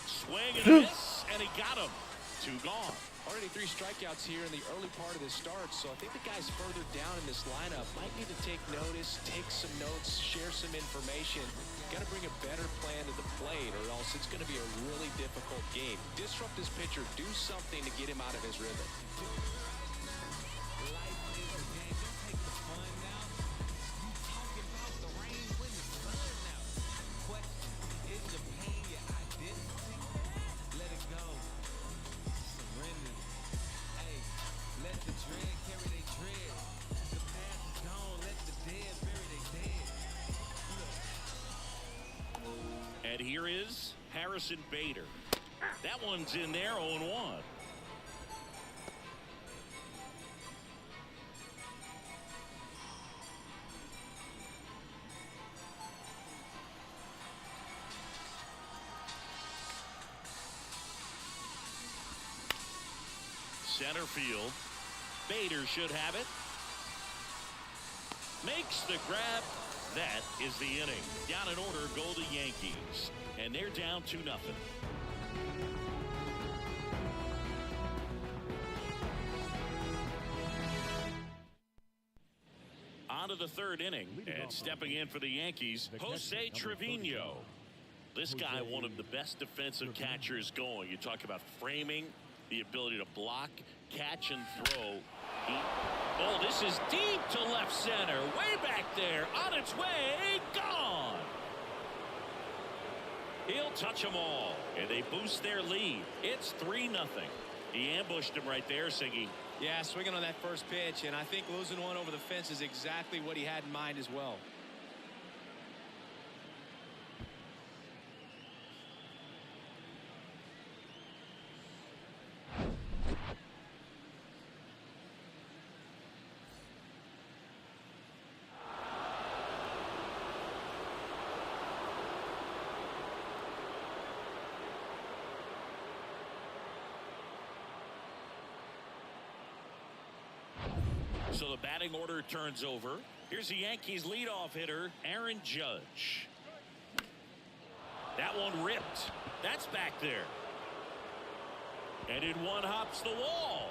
Swing and a miss, and he got him. 2 gone. Already 3 strikeouts here in the early part of this start, so I think the guys further down in this lineup might need to take notice, take some notes, share some information. Got to bring a better plan to the plate, or else it's going to be a really difficult game. Disrupt this pitcher, do something to get him out of his rhythm. hitter is Harrison Bader. That one's in there, 0-1. Center field. Bader should have it. Makes the grab. That is the inning. Down in order go the Yankees. And they're down 2-0. On to the third inning. And stepping in for the Yankees, Jose Trevino. This guy, one of the best defensive catchers going. You talk about framing, the ability to block, catch, and throw. Oh, this is deep to left center. Way back there. On its way. Gone. He'll touch them all. And they boost their lead. It's 3-0. He ambushed him right there, Siggy. Yeah, swinging on that first pitch. And I think losing one over the fence is exactly what he had in mind as well. So the batting order turns over. Here's the Yankees leadoff hitter, Aaron Judge. That one ripped. That's back there. And in one hops the wall.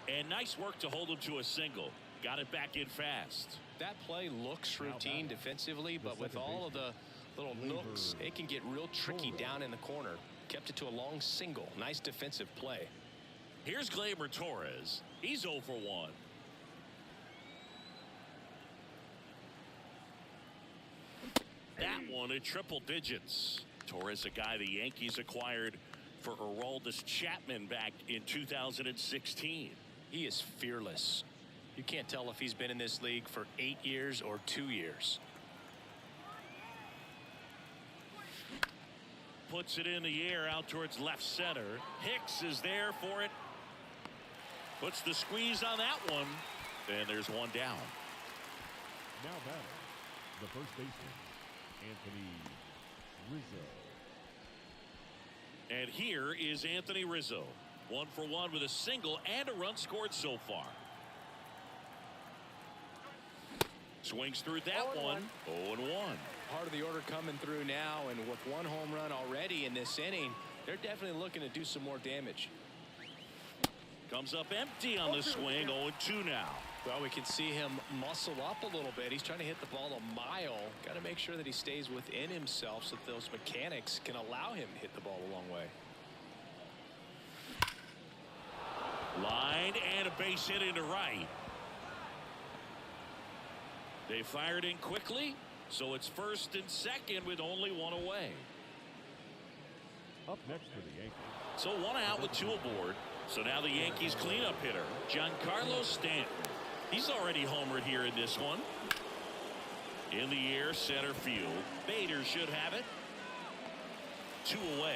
And nice work to hold him to a single. Got it back in fast. That play looks routine defensively, but with all of the little nooks, it can get real tricky down in the corner. Kept it to a long single. Nice defensive play. Here's Gleyber Torres. He's 0 for 1. That one at triple digits. Torres, a guy the Yankees acquired for Aroldis Chapman back in 2016. He is fearless. You can't tell if he's been in this league for 8 years or 2 years. Puts it in the air out towards left center. Hicks is there for it. Puts the squeeze on that one. And there's one down. Now batting, the first baseman, Anthony Rizzo. And here is Anthony Rizzo. 1 for 1 with a single and a run scored so far. Swings through that one. 0-1. Part of the order coming through now, and with one home run already in this inning, they're definitely looking to do some more damage. Comes up empty on the swing. 0-2 now. Well, we can see him muscle up a little bit. He's trying to hit the ball a mile. Got to make sure that he stays within himself so that those mechanics can allow him to hit the ball a long way. Line and a base hit into right. They fired in quickly, so it's first and second with only one away. Up next for the Yankees. So one out with 2 aboard. So now the Yankees cleanup hitter, Giancarlo Stanton. He's already homered here in this one. In the air, center field. Bader should have it. 2 away.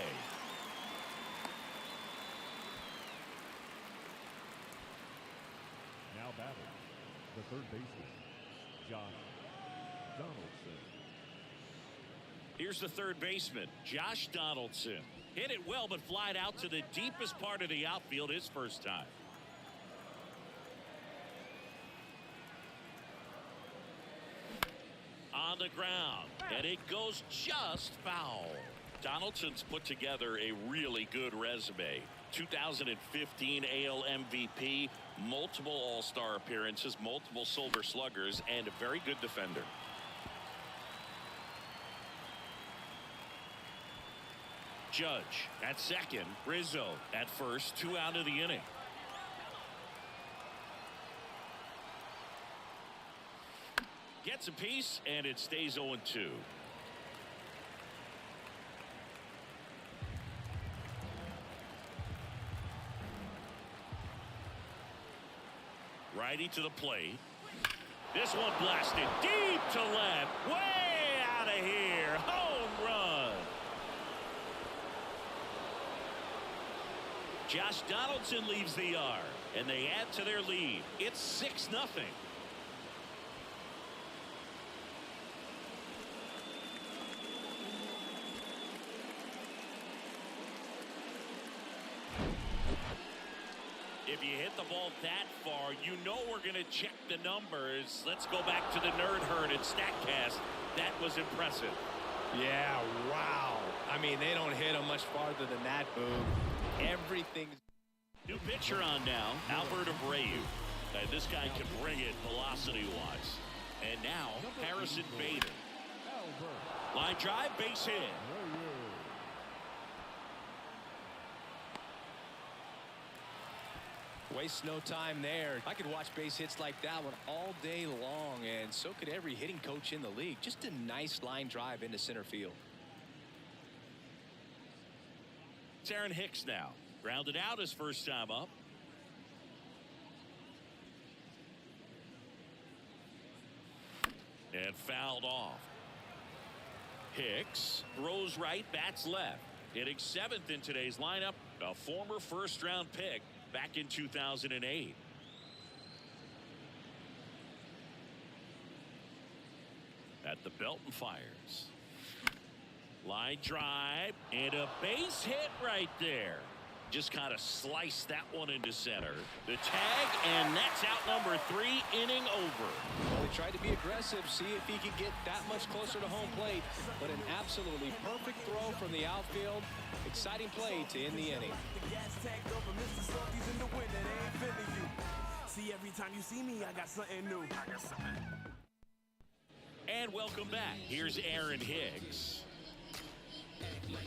Now batting, the third baseman, Josh Donaldson. Here's the third baseman, Josh Donaldson. Hit it well, but flied out to the deepest part of the outfield his first time. On the ground, and it goes just foul. Donaldson's put together a really good resume. 2015 AL MVP, multiple All-Star appearances, multiple Silver Sluggers, and a very good defender. Judge at second, Rizzo at first, 2 out of the inning. Gets a piece, and it stays 0-2. Righty to the plate. This one blasted deep to left, way out of here. Josh Donaldson leaves the yard, and they add to their lead. It's 6-0. If you hit the ball that far, you know we're going to check the numbers. Let's go back to the Nerd Herd and StatCast. That was impressive. Yeah, wow. I mean, they don't hit them much farther than that, Boom. Everything's... New pitcher on now, Albert Abreu. This guy can bring it velocity-wise. And now, Harrison Bader. Line drive, base hit. Waste no time there. I could watch base hits like that one all day long, and so could every hitting coach in the league. Just a nice line drive into center field. It's Aaron Hicks now. Grounded out his first time up. And fouled off. Hicks throws right, bats left. Hitting 7th in today's lineup, a former first-round pick back in 2008. At the belt and fires. Line drive and a base hit right there. Just kind of sliced that one into center. The tag, and that's out number 3, inning over. Well, he tried to be aggressive, see if he could get that much closer to home plate, but an absolutely perfect throw from the outfield. Exciting play to end the inning. See, every time you see me, I got something new. And welcome back. Here's Aaron Hicks.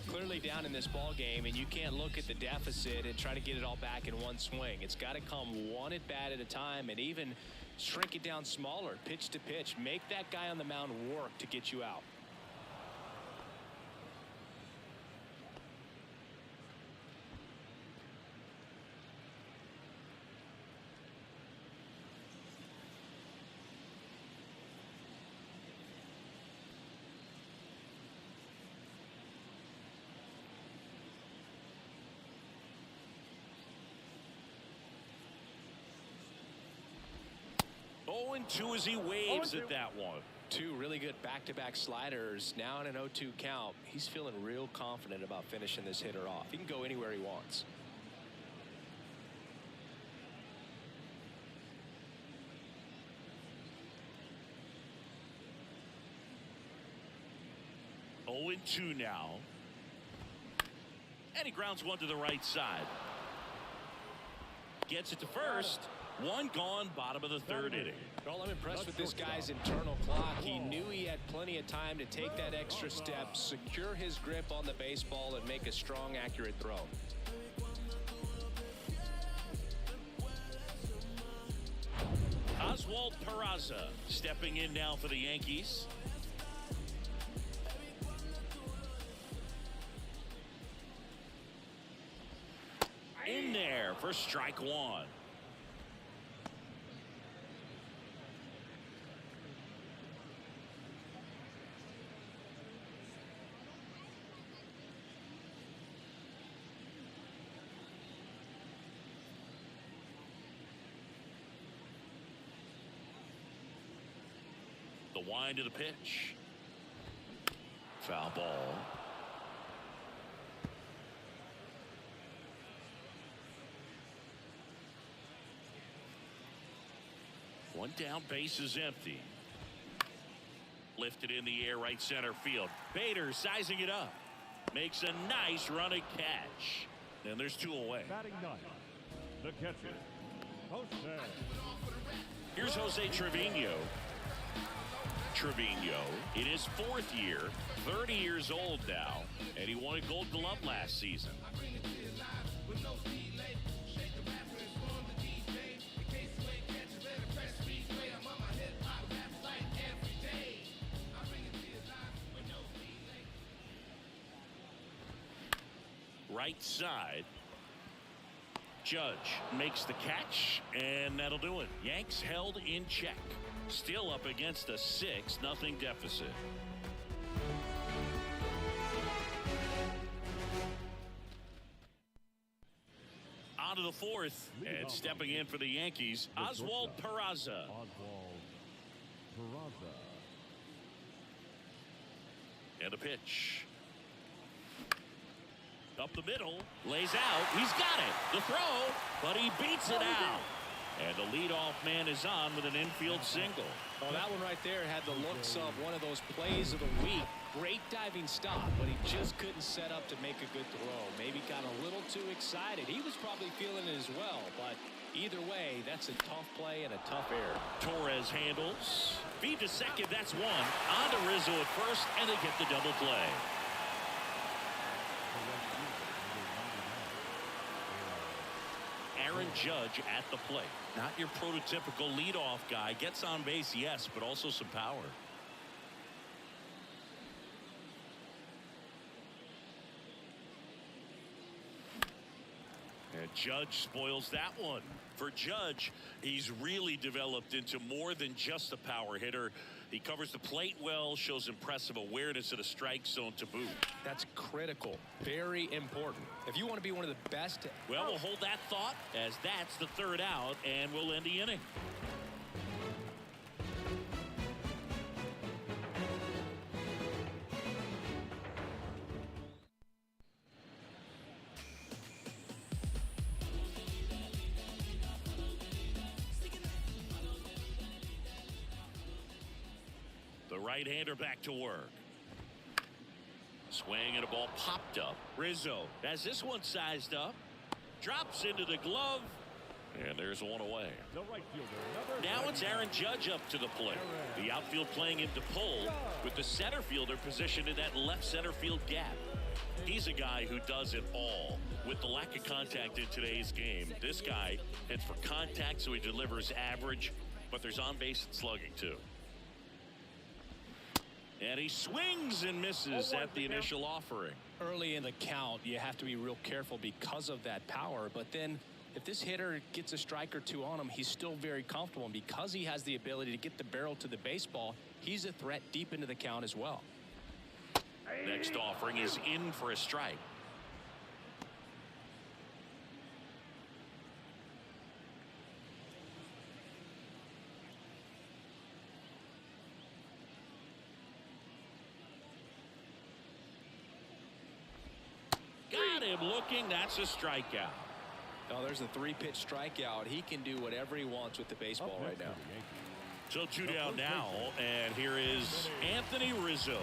Clearly down in this ball game, and you can't look at the deficit and try to get it all back in one swing. It's got to come one at bat at a time, and even shrink it down smaller, pitch to pitch. Make that guy on the mound work to get you out. Oh, and 2 as he waves at that one. 2 really good back-to-back sliders. Now in an 0-2 count. He's feeling real confident about finishing this hitter off. He can go anywhere he wants. Oh, and 2 now. And he grounds one to the right side. Gets it to first. 1 gone, bottom of the 3rd inning. Well, I'm impressed with this guy's internal clock. He knew he had plenty of time to take that extra step, secure his grip on the baseball, and make a strong, accurate throw. Oswald Peraza stepping in now for the Yankees. In there for strike 1. The wind of the pitch. Foul ball. One down, base is empty. Lifted in the air, right center field. Bader sizing it up. Makes a nice running catch. And there's 2 away. Batting 9, the catcher, Jose. Here's Jose Trevino. Trevino in his 4th year, 30 years old now, and he won a Gold Glove last season. Right side. Judge makes the catch, and that'll do it. Yanks held in check. Still up against a 6-0 deficit. On to the fourth, and stepping in for the Yankees, Oswald Peraza. And a pitch. Up the middle, lays out, he's got it. The throw, but he beats it out. And the leadoff man is on with an infield single. Oh, that one right there had the looks of one of those plays of the week. Great diving stop, but he just couldn't set up to make a good throw. Maybe got a little too excited. He was probably feeling it as well, but either way, that's a tough play and a tough error. Torres handles. Feed to second, that's one. On to Rizzo at first, and they get the double play. Aaron Judge at the plate. Not your prototypical leadoff guy. Gets on base, yes, but also some power. And Judge spoils that one. For Judge, he's really developed into more than just a power hitter. He covers the plate well, shows impressive awareness of the strike zone to boot. That's critical. Very important. If you want to be one of the best. Well, we'll hold that thought as that's the third out, and we'll end the inning. The right-hander back to work. Swing and a ball popped up. Rizzo has this one sized up. Drops into the glove. And there's one away. Now it's Aaron Judge up to the plate. The outfield playing into pull with the center fielder positioned in that left center field gap. He's a guy who does it all. With the lack of contact in today's game, this guy hits for contact, so he delivers average, but there's on base and slugging too. And he swings and misses at the initial offering. Early in the count, you have to be real careful because of that power. But then if this hitter gets a strike or two on him, he's still very comfortable. And because he has the ability to get the barrel to the baseball, he's a threat deep into the count as well. Next offering is in for a strike. Got him looking. That's a strikeout. Oh, there's a 3-pitch strikeout. He can do whatever he wants with the baseball right now. So 2 down now, and here is Anthony Rizzo.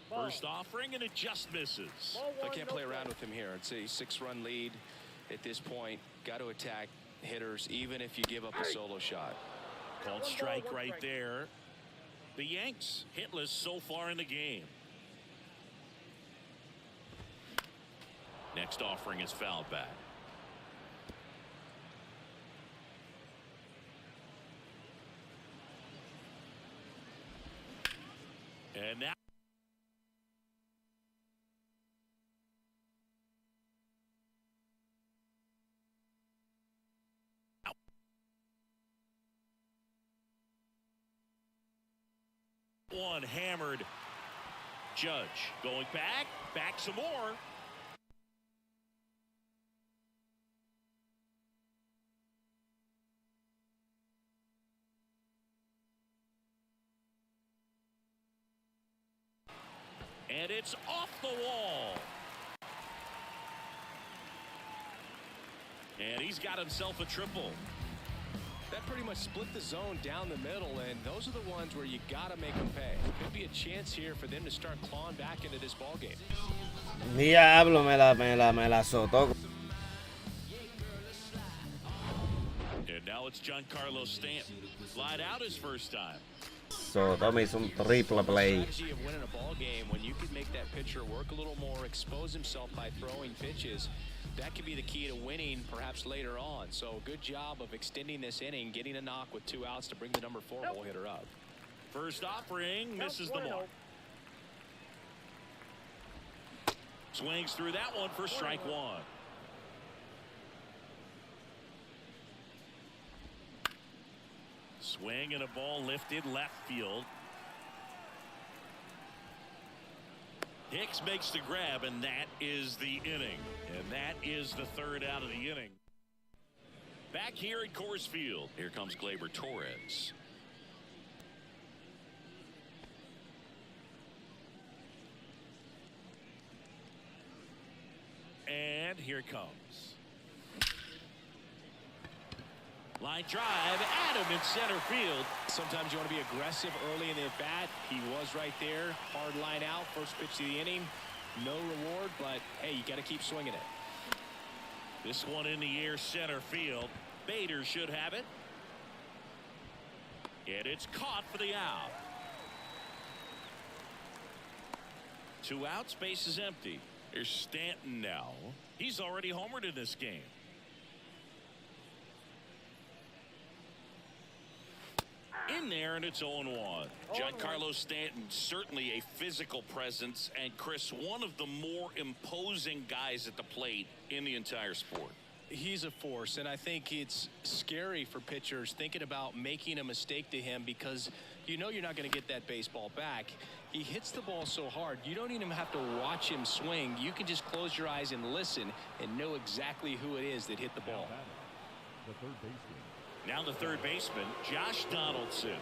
First offering, and it just misses. I can't play around with him here. It's a 6-run lead at this point. Got to attack hitters, even if you give up a solo shot. Called strike right there. The Yanks hitless so far in the game. Next offering is fouled back. And now one hammered. Judge going back some more. And it's off the wall. And he's got himself a triple. That pretty much split the zone down the middle, and those are the ones where you got to make them pay. Could be a chance here for them to start clawing back into this ball game. Diablo, me la azotó. And now it's Giancarlo Stanton. Lied out his first time. Soto me hizo un triple play. Strategy of winning a ball game when you can make that pitcher work a little more, expose himself by throwing pitches. That could be the key to winning perhaps later on. So good job of extending this inning, getting a knock with 2 outs to bring the number 4 hole hitter up. First offering misses the mark. Swings through that one for strike 1. Swing and a ball lifted left field. Hicks makes the grab, and that is the inning. And that is the third out of the inning. Back here at Coors Field, here comes Gleyber Torres. And here it comes. Line drive, Adam in center field. Sometimes you want to be aggressive early in the at-bat. He was right there. Hard line out. First pitch of the inning. No reward, but hey, you got to keep swinging it. This one in the air center field. Bader should have it. And it's caught for the out. 2 outs, base is empty. There's Stanton now. He's already homered in this game. In there, and it's 0-1. Giancarlo Stanton, certainly a physical presence, and Chris, one of the more imposing guys at the plate in the entire sport. He's a force, and I think it's scary for pitchers thinking about making a mistake to him because you know you're not going to get that baseball back. He hits the ball so hard, you don't even have to watch him swing. You can just close your eyes and listen and know exactly who it is that hit the ball. The third baseman. Now the third baseman, Josh Donaldson.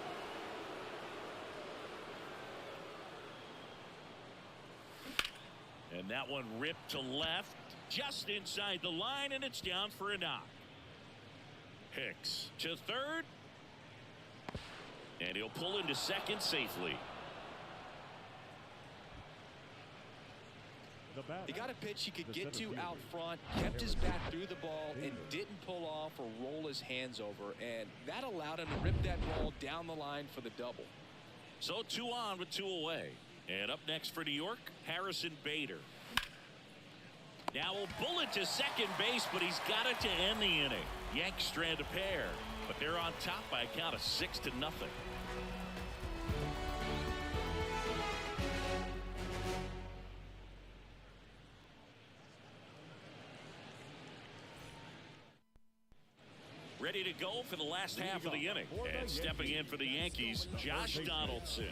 And that one ripped to left, just inside the line, and it's down for a knock. Hicks to third. And he'll pull into second safely. He got a pitch he could get to out front, kept his back through the ball, and didn't pull off or roll his hands over. And that allowed him to rip that ball down the line for the double. So 2 on with 2 away. And up next for New York, Harrison Bader. Now a bullet to second base, but he's got it to end the inning. Yanks strand a pair, but they're on top by a count of 6-0. Ready to go for the last half of the inning. And stepping in for the Yankees, Josh Donaldson.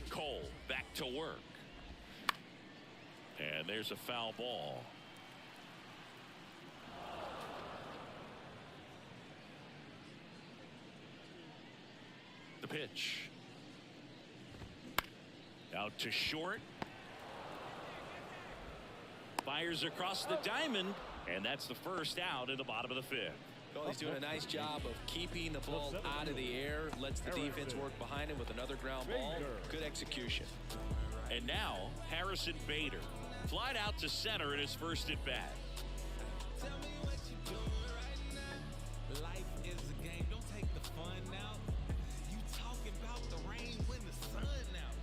Cole back to work. And there's a foul ball. The pitch. Out to short. Fires across the diamond, and that's the first out in the bottom of the 5th. Well, he's doing a nice job of keeping the ball out of the air, lets the defense work behind him with another ground ball. Good execution. And now Harrison Bader, flied out to center in his first at bat. Life is a game. Don't take the fun now. You talking about the rain when the sun out.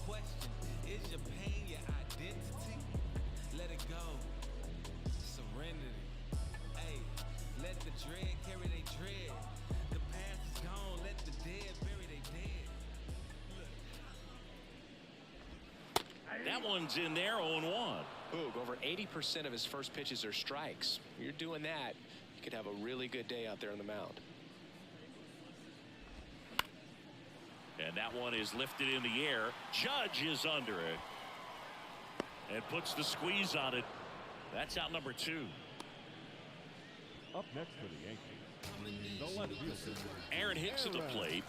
Question, is your pain your identity? Let it go. Serenity. Hey, let the dread carry they dread. The past is gone. Let the dead bury they dead. That one's in there, 0-1. Boog, over 80% of his first pitches are strikes. You're doing that, you could have a really good day out there on the mound. And that one is lifted in the air. Judge is under it. And puts the squeeze on it. That's out number 2. Up next for the Yankees, the left fielder, Aaron Hicks at the plate.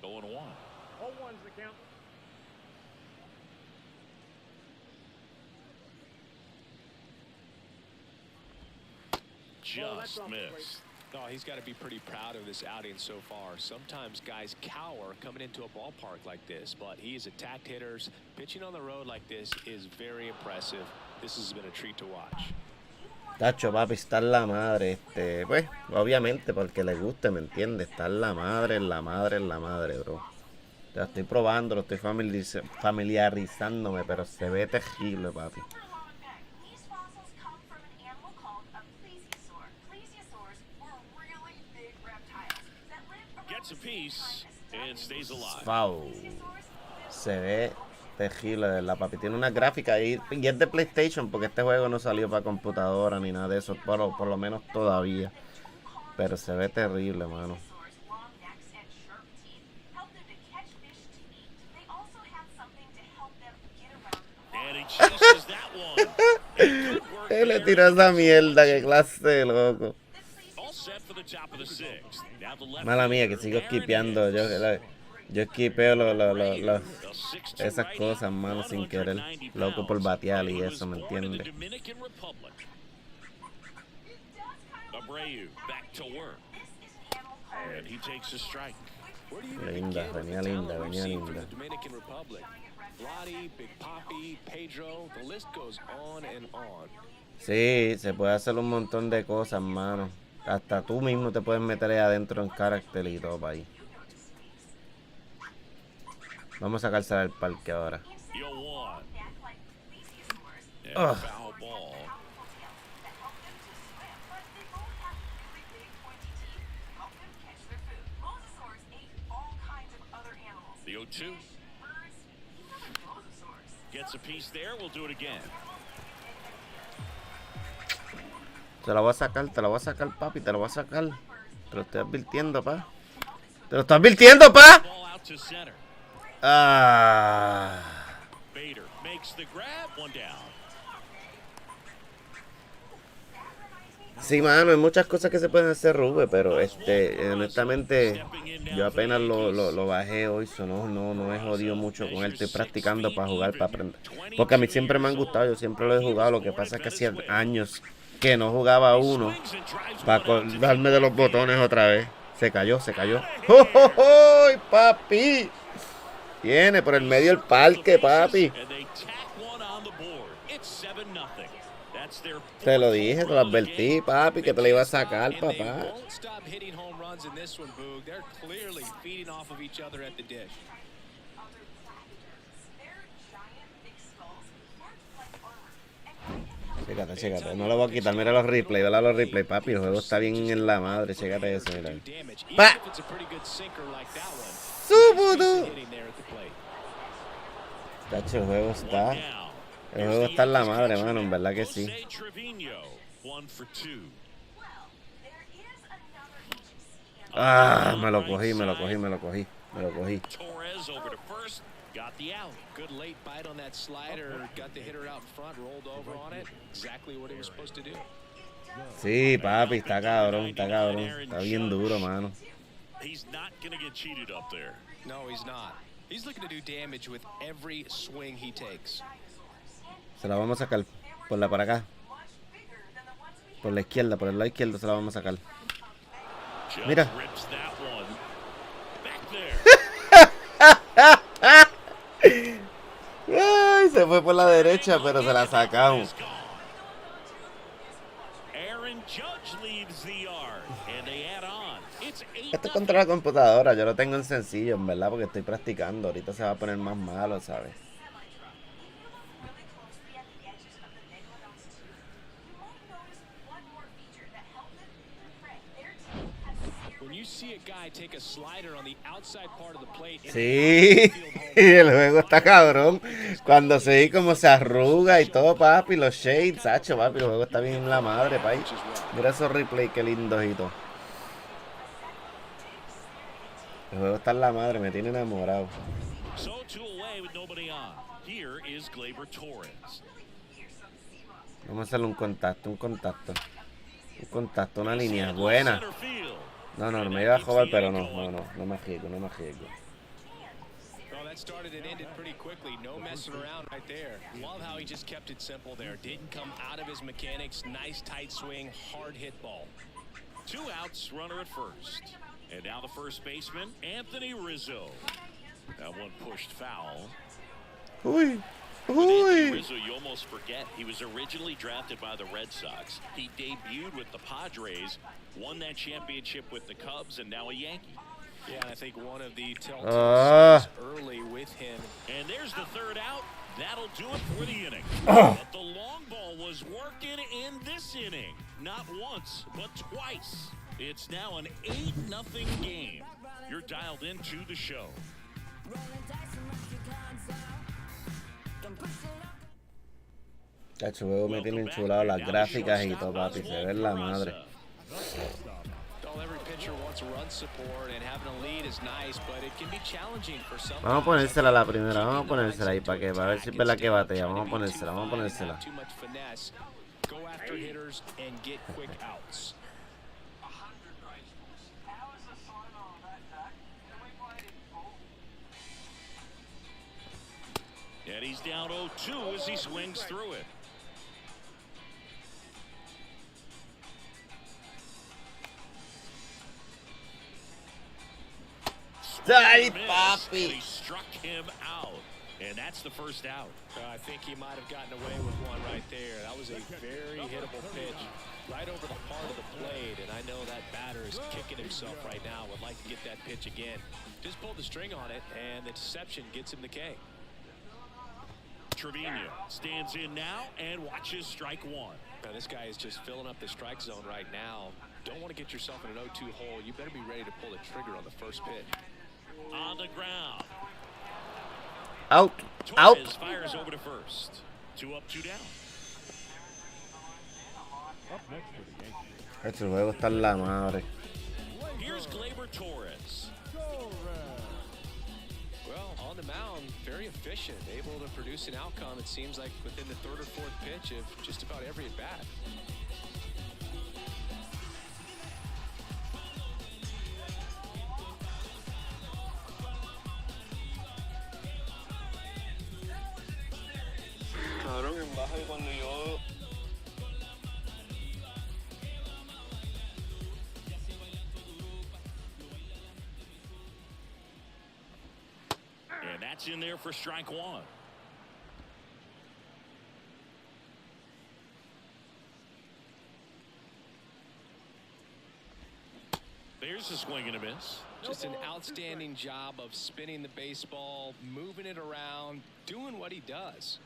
Going 1. 0-1's the count. Just missed. No, he's got to be pretty proud of this outing so far. Sometimes guys cower coming into a ballpark like this, but he's attacked hitters. Pitching on the road like this is very impressive. This has been a treat to watch. Tacho, papi, está en la madre. Pues, obviamente, porque le guste, ¿me entiendes? Está en la madre, en la madre, en la madre, bro. Ya estoy probando, lo estoy familiarizándome, pero se ve terrible, papi. These fossils come from an animal called a gets a piece and stays alive. Foul. Se ve terrible, de verdad, papi. Tiene una gráfica ahí. Y es de PlayStation, porque este juego no salió para computadora ni nada de eso. Por lo menos todavía. Pero se ve terrible, mano. And he chases that one. Good work Él le there. tiró esa mierda, qué clase de loco. All set for the top of the sixth. Now the left Mala mía, que fielder, sigo Aaron esquipeando. Hicks. Yo esquipeo esas cosas, mano, sin querer. Loco por batear y eso, ¿me entiendes? Dominican Republic. Abreu back to work. And he takes a strike. Linda, venía linda, venía linda. Dominican Republic. Vladi, Big Papi, Pedro, the list goes on and on. Sí, se puede hacer un montón de cosas, mano. Hasta tú mismo te puedes meter ahí adentro en carácter y todo para ahí. Vamos a sacarse del parque ahora. Yo one. And Ugh. foul ball. The 0-2. Gets a piece there. We'll do it again. Te la voy a sacar, papi, te la voy a sacar. Te lo estoy advirtiendo, pa. Te lo estoy advirtiendo, pa. Ball out to center. Ah. Bader makes the grab. One down. Sí, mano, hay muchas cosas que se pueden hacer, Rube, pero honestamente, yo apenas lo bajé hoy, no he jodido mucho con él, estoy practicando para jugar, para aprender. Porque a mí siempre me han gustado, yo siempre lo he jugado, lo que pasa es que hacía años que no jugaba uno para acordarme de los botones otra vez. Se cayó. ¡Oh, oh, oh, papi! Viene por el medio del parque, papi. And they tack one on the board. It's 7-0. That's their Te lo dije, te lo advertí, papi, que te lo iba a sacar, And they papá. won't stop hitting home runs in this one, Boog. They're clearly feeding off of each other at the dish. Chécate, no lo voy a quitar, mira los replays, papi, el juego está bien en la madre, chécate eso, mira. ¡Pa! ¡Suputo! Tacho, el juego está en la madre, mano, en verdad que sí. Jose Trevino, 1 for 2. Ah, me lo cogí. Torres over to first, got the out. Good late bite on that slider. Got the hitter out front, rolled over on it. Exactly what he was supposed to do. Sí, papi, está cabrón, está bien duro, mano. He's not going to get cheated up there. No, he's not. He's looking to do damage with every swing he takes. Se la vamos a sacar, por acá. Por la izquierda, por el lado izquierdo se la vamos a sacar. Just Mira. rips that one. Back there. Ay, se fue por la derecha, pero se la sacamos. Aaron Judge leaves the yard, and they add on. It's 8-0. Esto es contra la computadora, yo lo tengo en sencillo, en verdad, porque estoy practicando. Ahorita se va a poner más malo, ¿sabes? When you see a guy take a slider on the outside part of the plate. Sí, el juego está cabrón. Cuando se ve como se arruga y todo, papi, los shades, sacho, papi, el juego está bien en la madre, papi. Mira esos replays, qué lindos y todo. El juego está en la madre, me tiene enamorado. So 2 away with nobody on. Here is Gleyber Torres. Vamos a hacerle un contacto, una línea buena. No, me iba a jugar, pero no me arriesgo. Well, that started and ended pretty quickly. No messing around right there. Love how he just kept it simple there. Didn't come out of his mechanics. Nice tight swing, hard hit ball. 2 outs, runner at first. And now the first baseman, Anthony Rizzo. That one pushed foul. Uy. Rizzo, you almost forget, he was originally drafted by the Red Sox. He debuted with the Padres, won that championship with the Cubs, and now a Yankee. Yeah, I think one of the telltale signs early with him. And there's the 3rd out. That'll do it for the inning. But the long ball was working in this inning. Not once, but twice. It's now an 8-0 game. You're dialed into the show. Cacho, luego me tienen chulado las gráficas y todo, papi. Se ve la madre. Vamos a ponérsela la primera, vamos a ponérsela ahí para ver si es verdad que batea. Vamos a ponérsela, vamos a ponérsela. And he's down 0-2 as he swings through it. ¡Ay, papi! He struck him out, and that's the first out. I think he might have gotten away with one right there. That was a very hittable pitch right over the heart of the plate, and I know that batter is kicking himself right now. Would like to get that pitch again. Just pulled the string on it, and the deception gets him the K. Trevino stands in now and watches strike one. Now this guy is just filling up the strike zone right now. Don't want to get yourself in an 0-2 hole. You better be ready to pull the trigger on the first pitch. On the ground. Out. Torres fires over to first. 2 up, 2 down. Up next for the Yankees. Cacho, luego está la madre. Here's Gleyber Torres. Well, on the mound, very efficient, able to produce an outcome, it seems like, within the third or fourth pitch of just about every at-bat. Cabrón, en baja y cuando yo... And that's in there for strike one. There's a swing and a miss. Just an outstanding job of spinning the baseball, moving it around, doing what he does.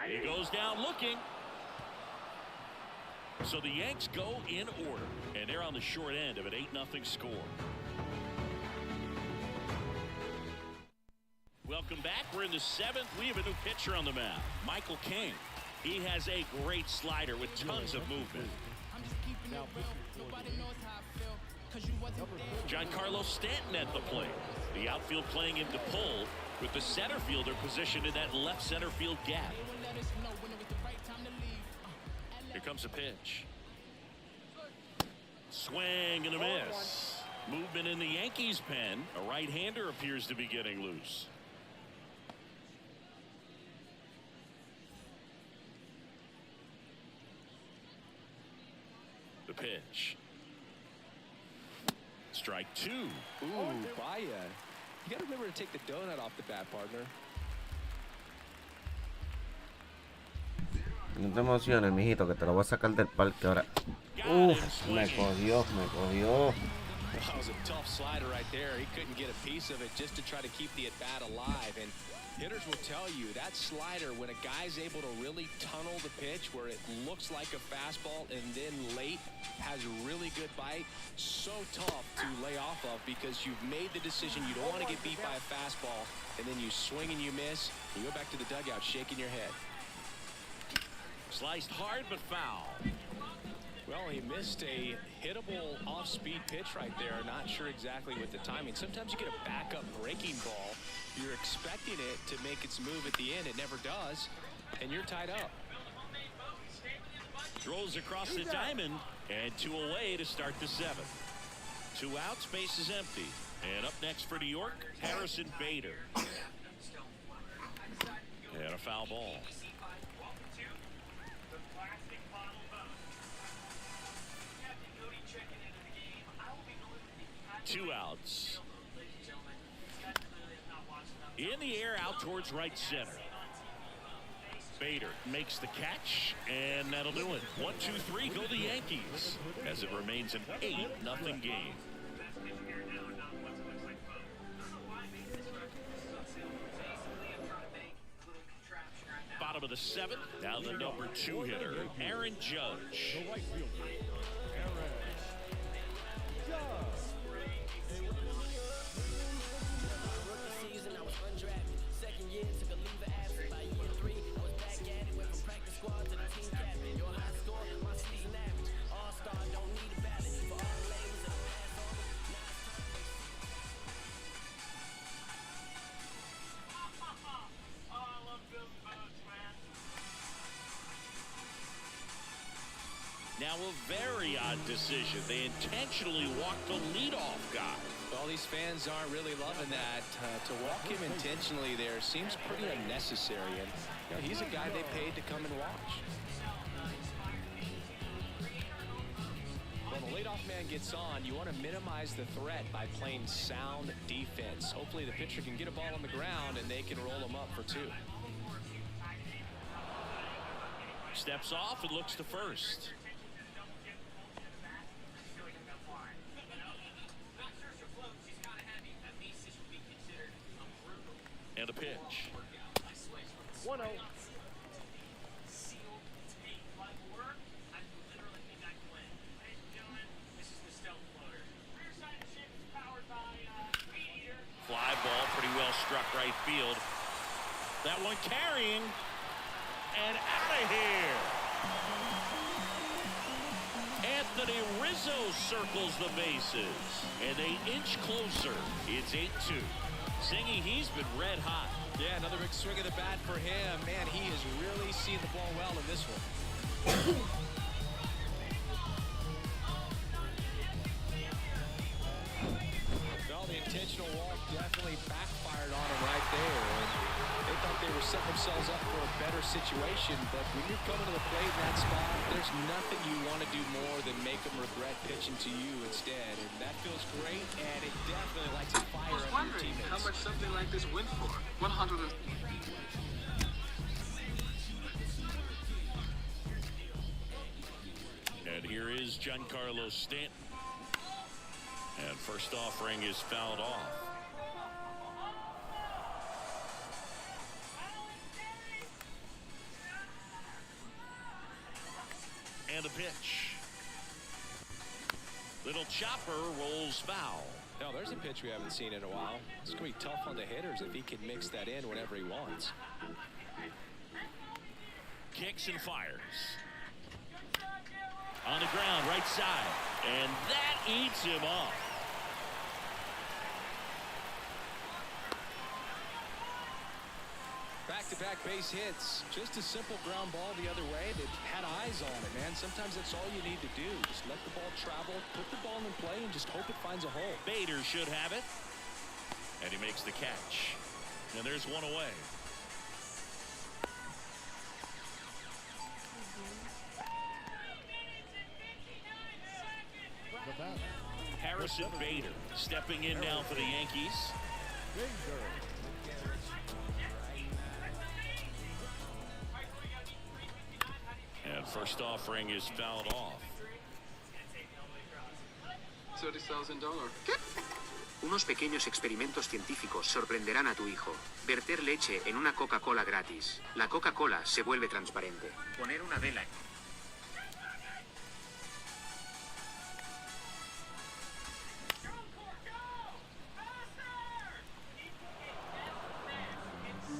He goes down looking. So the Yanks go in order, and they're on the short end of an 8-0 score. Welcome back. We're in the 7th. We have a new pitcher on the mound, Michael King. He has a great slider with tons of movement. Giancarlo Stanton at the plate. The outfield playing him to pull, with the center fielder positioned in that left center field gap. Here comes a pitch. Swing and a miss. Movement in the Yankees pen. A right-hander appears to be getting loose. The pitch. Strike 2. Ooh, Baya. You got to remember to take the donut off the bat, partner. No te emociones, mijito, que te lo voy a sacar del parque ahora. Uf, me cogió. That was a tough slider right there. He couldn't get a piece of it just to try to keep the at-bat alive. And hitters will tell you that slider, when a guy's able to really tunnel the pitch where it looks like a fastball and then late has a really good bite, so tough to lay off of because you've made the decision you don't want to get beat by a fastball, and then you swing and you miss. You go back to the dugout shaking your head. Sliced hard but foul. Well, he missed a hittable off-speed pitch right there. Not sure exactly with the timing. Sometimes you get a backup breaking ball. You're expecting it to make its move at the end. It never does, and you're tied up. Throws across the diamond, and 2 away to start the 7th. 2 outs, base is empty. And up next for New York, Harrison Bader. And a foul ball. 2 outs. In the air, out towards right center. Bader makes the catch, and that'll do it. 1-2-3, go the Yankees, as it remains an 8-0 game. Bottom of the 7th, now the number 2 hitter, Aaron Judge. The right fielder, Aaron Judge. Rookie season, I was undrafted. Second year, took a leave of absence. By year 3, I was back at it. Went from practice squad to the team captain. Your high score, my season average. All-star, don't need a ballot. For all the labels that I pass on me, now Now a very odd decision. They intentionally walked the leadoff guy. Well, these fans aren't really loving that. To walk him intentionally there seems pretty unnecessary. And you know, he's a guy they paid to come and watch. When the leadoff man gets on, you want to minimize the threat by playing sound defense. Hopefully the pitcher can get a ball on the ground and they can roll him up for 2. Steps off and looks to first. And a pitch. 1-0. Fly ball, pretty well struck right field. That one carrying. And out of here. Anthony Rizzo circles the bases. And they inch closer. It's 8-2. Zingy, he's been red hot. Yeah, another big swing of the bat for him. Man, he is really seeing the ball well in this one. Well, the intentional walk definitely backfired on him right there. And they thought they were setting themselves up for a better situation, but when you're coming to the plate in that spot, there's nothing you want to do more than make them regret pitching to you instead. And that feels great, and it definitely lights a fire under your teammates. How much something like this went for? 100. And here is Giancarlo Stanton. And first offering is fouled off. And a pitch. Little chopper rolls foul. Now, there's a pitch we haven't seen in a while. It's going to be tough on the hitters if he can mix that in whenever he wants. Kicks and fires. On the ground, right side. And that eats him up. Back-to-back base hits. Just a simple ground ball the other way. They've had eyes on it, man. Sometimes that's all you need to do. Just let the ball travel, put the ball in play, and just hope it finds a hole. Bader should have it. And he makes the catch. And there's one away. Harrison Bader stepping in now for the Yankees. And first offering is fouled off. $30,000. Unos pequeños experimentos científicos sorprenderán a tu hijo. Verter leche en una Coca-Cola gratis. La Coca-Cola se vuelve transparente. Poner una vela en...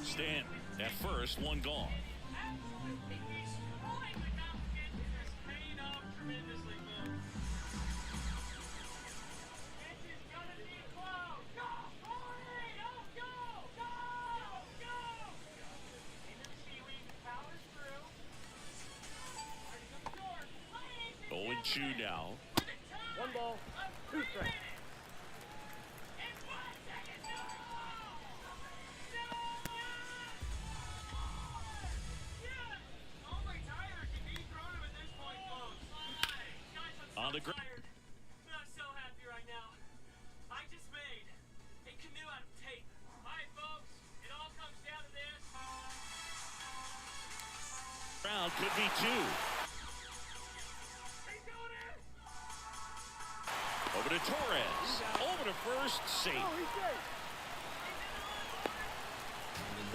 Stanton at first, one gone. Owen Chu now. 1 ball, 2 strikes. On the ground. I'm so happy right now. I just made a canoe out of tape. All right, folks, it all comes down to this. Round could be 2. Over to Torres. Over to first. Safe.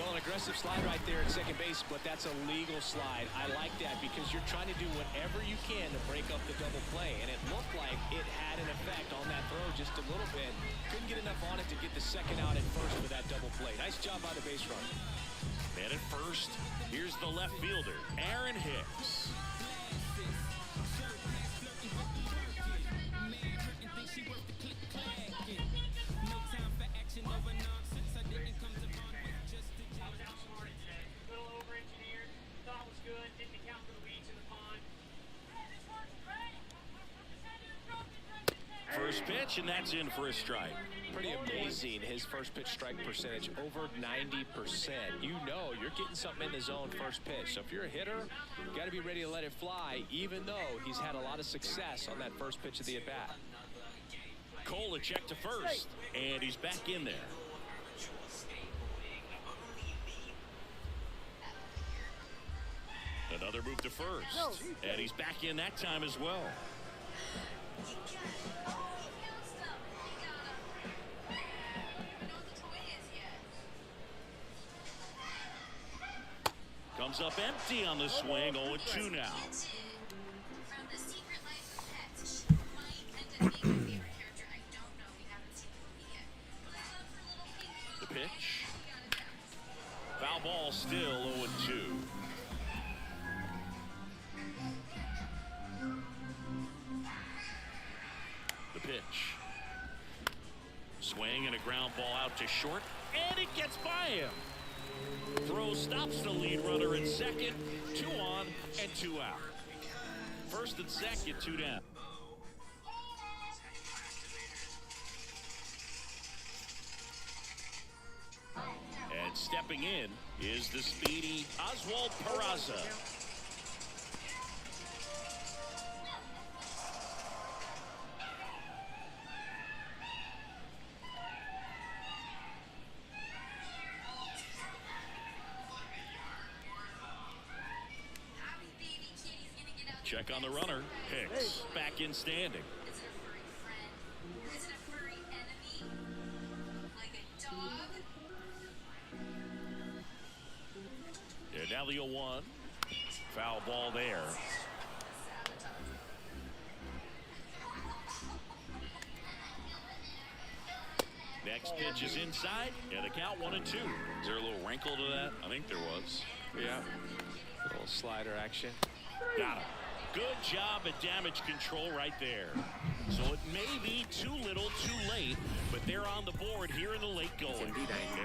Well, an aggressive slide right there at second base, but that's a legal slide. I like that because you're trying to do whatever you can to break up the double play, and it looked like it had an effect on that throw just a little bit. Couldn't get enough on it to get the second out at first with that double play. Nice job by the base runner. And at first, here's the left fielder, Aaron Hicks. First pitch, and that's in for a strike. Pretty amazing, his first pitch strike percentage, over 90%. You know you're getting something in the zone first pitch. So if you're a hitter, you got to be ready to let it fly, even though he's had a lot of success on that first pitch of the at-bat. Cole a check to first, and he's back in there. Another move to first, and he's back in that time as well. Comes up empty on the swing, 0-2 now. The pitch. Foul ball, still 0-2. The pitch. Swing and a ground ball out to short, and it gets by him. Throw stops the lead runner at second. 2 on and 2 out. First and second, 2 down. And stepping in is the speedy Oswald Peraza. Check on the runner. Hicks back in standing. Is it a furry friend? Is it a furry enemy? Like a dog? And now the 0-1. Foul ball there. Next pitch is inside, and the count 1-2. Is there a little wrinkle to that? I think there was. Yeah. A little slider action. Got him. Good job at damage control right there. So it may be too little, too late, but they're on the board here in the late going.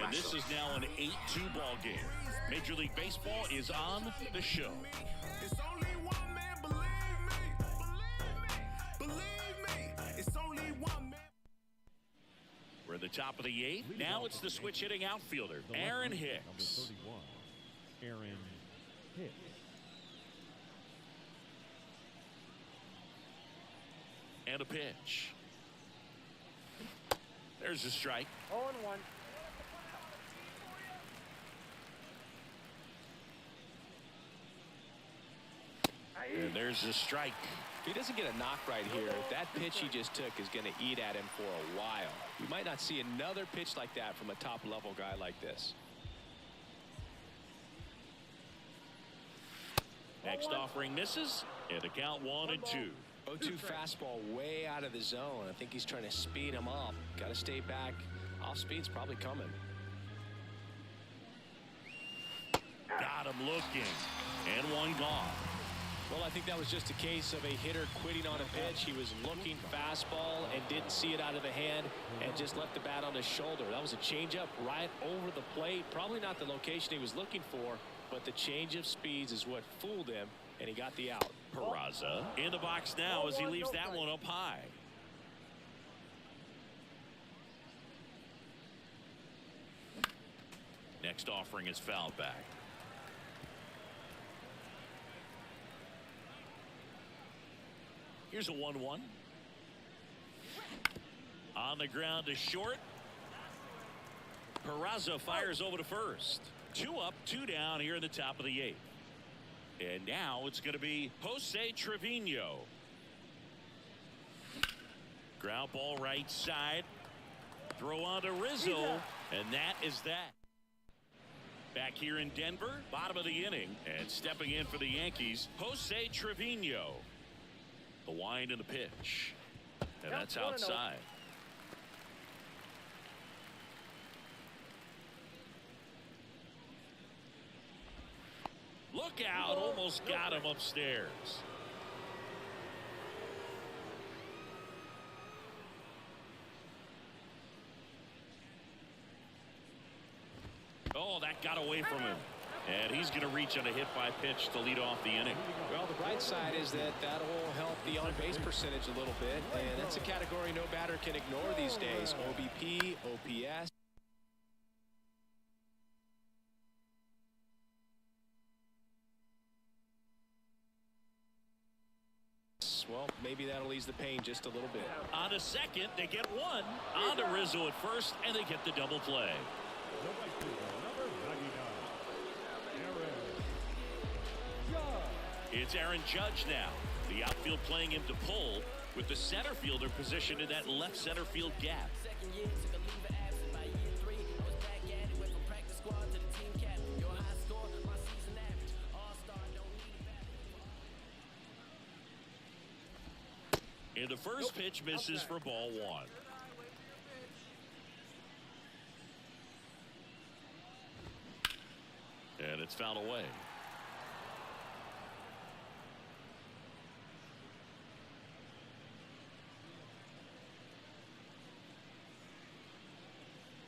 And this is now an 8-2 ball game. Major League Baseball is on the show. It's only one man, believe me. It's only one man. We're at the top of the 8th. Now it's the switch hitting outfielder, Aaron Hicks. Aaron Hicks. And a pitch. There's a strike. 0-1. And there's a strike. If he doesn't get a knock right here, that pitch he just took is going to eat at him for a while. You might not see another pitch like that from a top-level guy like this. Next offering misses, and the count 1-2. 0-2 fastball way out of the zone. I think he's trying to speed him up. Got to stay back. Off speed's probably coming. Got him looking, and one gone. Well, I think that was just a case of a hitter quitting on a pitch. He was looking fastball and didn't see it out of the hand and just left the bat on his shoulder. That was a changeup right over the plate. Probably not the location he was looking for, but the change of speeds is what fooled him, and he got the out. Peraza in the box now as he leaves that one up high. Next offering is fouled back. Here's a 1-1. On the ground to short. Peraza fires over to first. 2 up, 2 down here in the top of the 8th. And now it's going to be Jose Trevino. Ground ball right side. Throw on to Rizzo. And that is that. Back here in Denver, bottom of the inning. And stepping in for the Yankees, Jose Trevino. The wind and the pitch. And that's outside. Look out, almost got him upstairs. Oh, that got away from him. And he's going to reach on a hit by pitch to lead off the inning. Well, the bright side is that will help the on-base percentage a little bit, and that's a category no batter can ignore these days. OBP, OPS. Well, maybe that'll ease the pain just a little bit. On to second, they get one. On to Rizzo at first, and they get the double play. It's Aaron Judge now. The outfield playing him to pull with the center fielder positioned in that left center field gap. And the first pitch misses for ball one. And it's fouled away.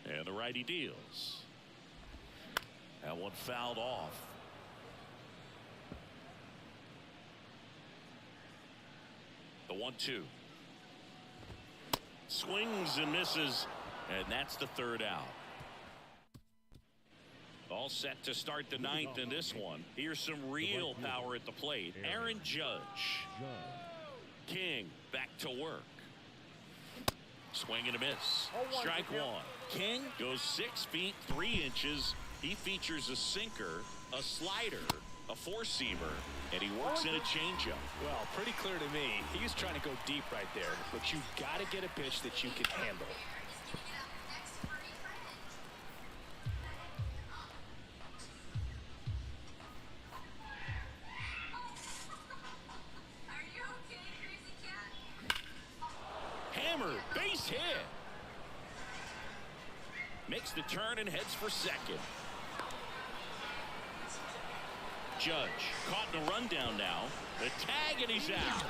And the righty deals. That one fouled off. The 1-2. Swings and misses, and that's the third out. All set to start the ninth in this one. Here's some real power at the plate. Aaron Judge. King back to work. Swing and a miss. Strike one. King goes 6 feet 3 inches. He features a sinker, a slider, a four-seamer, and he works in a changeup. Well, pretty clear to me, he's trying to go deep right there, but you've got to get a pitch that you can handle. Hammered, base hit. Makes the turn and heads for second. Judge caught in a rundown now. The tag and he's out.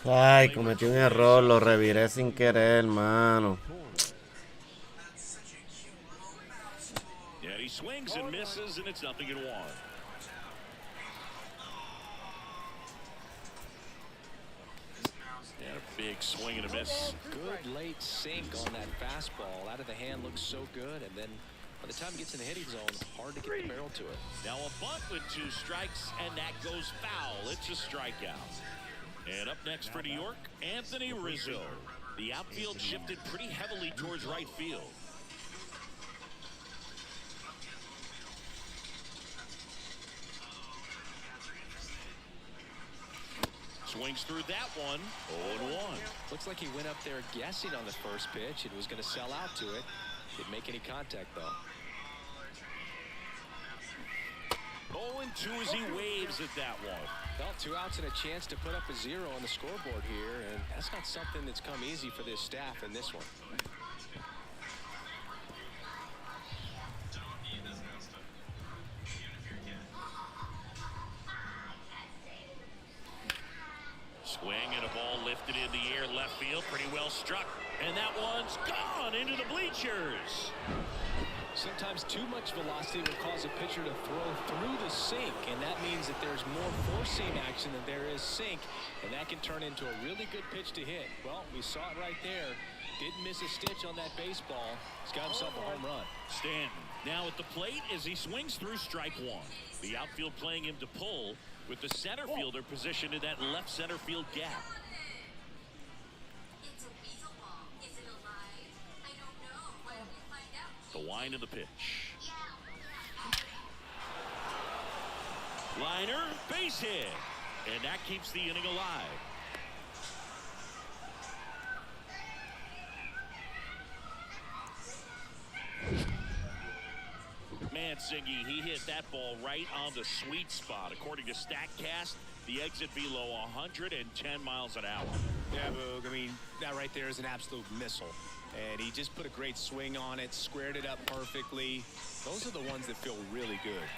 Ay, cometí un error, lo reviré sin querer, hermano. Yeah, he swings and misses, and it's 0-1. And a big swing and a miss. Good late sink on that fastball. Out of the hand looks so good, and then by the time it gets in the hitting zone, hard to get the barrel to it. Now a bunt with 2 strikes, and that goes foul. It's a strikeout. And up next for New York, Anthony Rizzo. The outfield shifted pretty heavily towards right field. Swings through that one. 0-1. Looks like he went up there guessing on the first pitch. It was going to sell out to it. Didn't make any contact, though. 0-2 as he waves at that one. Well, 2 outs and a chance to put up a 0 on the scoreboard here, and that's not something that's come easy for this staff in this one. Swing and a ball lifted in the air left field, pretty well struck, and that one's gone into the bleachers. Sometimes too much velocity will cause a pitcher to throw through the sink, and that means that there's more four-seam action than there is sink, and that can turn into a really good pitch to hit. Well, we saw it right there. Didn't miss a stitch on that baseball. He's got himself a home run. Stanton now at the plate as he swings through strike one. The outfield playing him to pull with the center fielder positioned in that left center field gap. The wind of the pitch. Liner, base hit. And that keeps the inning alive. Mansingi, he hit that ball right on the sweet spot. According to StatCast, the exit below 110 miles an hour. Yeah, Boog. I mean, that right there is an absolute missile. And he just put a great swing on it, squared it up perfectly. Those are the ones that feel really good.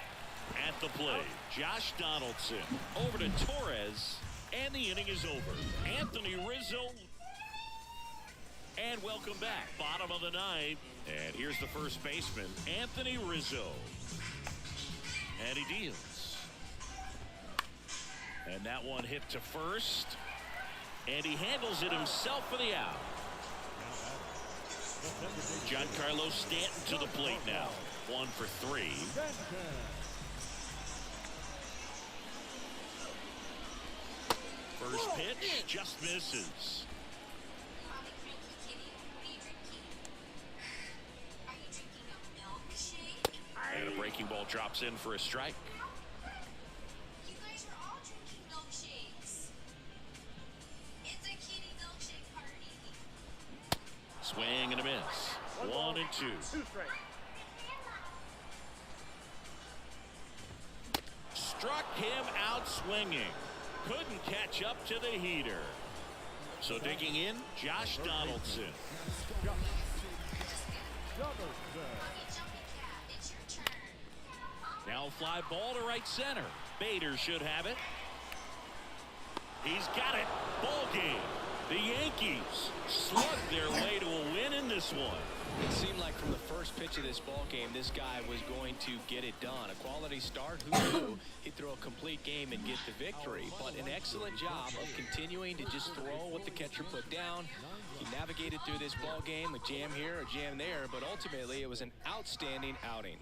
At the plate, Josh Donaldson over to Torres, and the inning is over. Anthony Rizzo. And welcome back. Bottom of the ninth. And here's the first baseman, Anthony Rizzo. And he deals. And that one hit to first. And he handles it himself for the out. Giancarlo Stanton to the plate now. 1 for 3. First pitch just misses. And a breaking ball drops in for a strike. You guys are all drinking milkshakes. It's a kitty milkshake party. Swing and a miss. 1 and 2. Struck him out swinging. Couldn't catch up to the heater. So digging in, Josh Donaldson. Now fly ball to right center. Bader should have it. He's got it. Ball game. The Yankees slugged their way to a win in this one. It seemed like from the first pitch of this ball game, this guy was going to get it done. A quality start. Who knew he'd throw a complete game and get the victory? But an excellent job of continuing to just throw what the catcher put down. He navigated through this ball game, a jam here, a jam there, but ultimately it was an outstanding outing.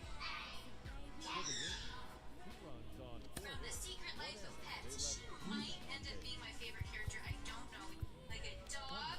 From The Secret Life of Pets, she might end up being my favorite character. I don't know. Like a dog.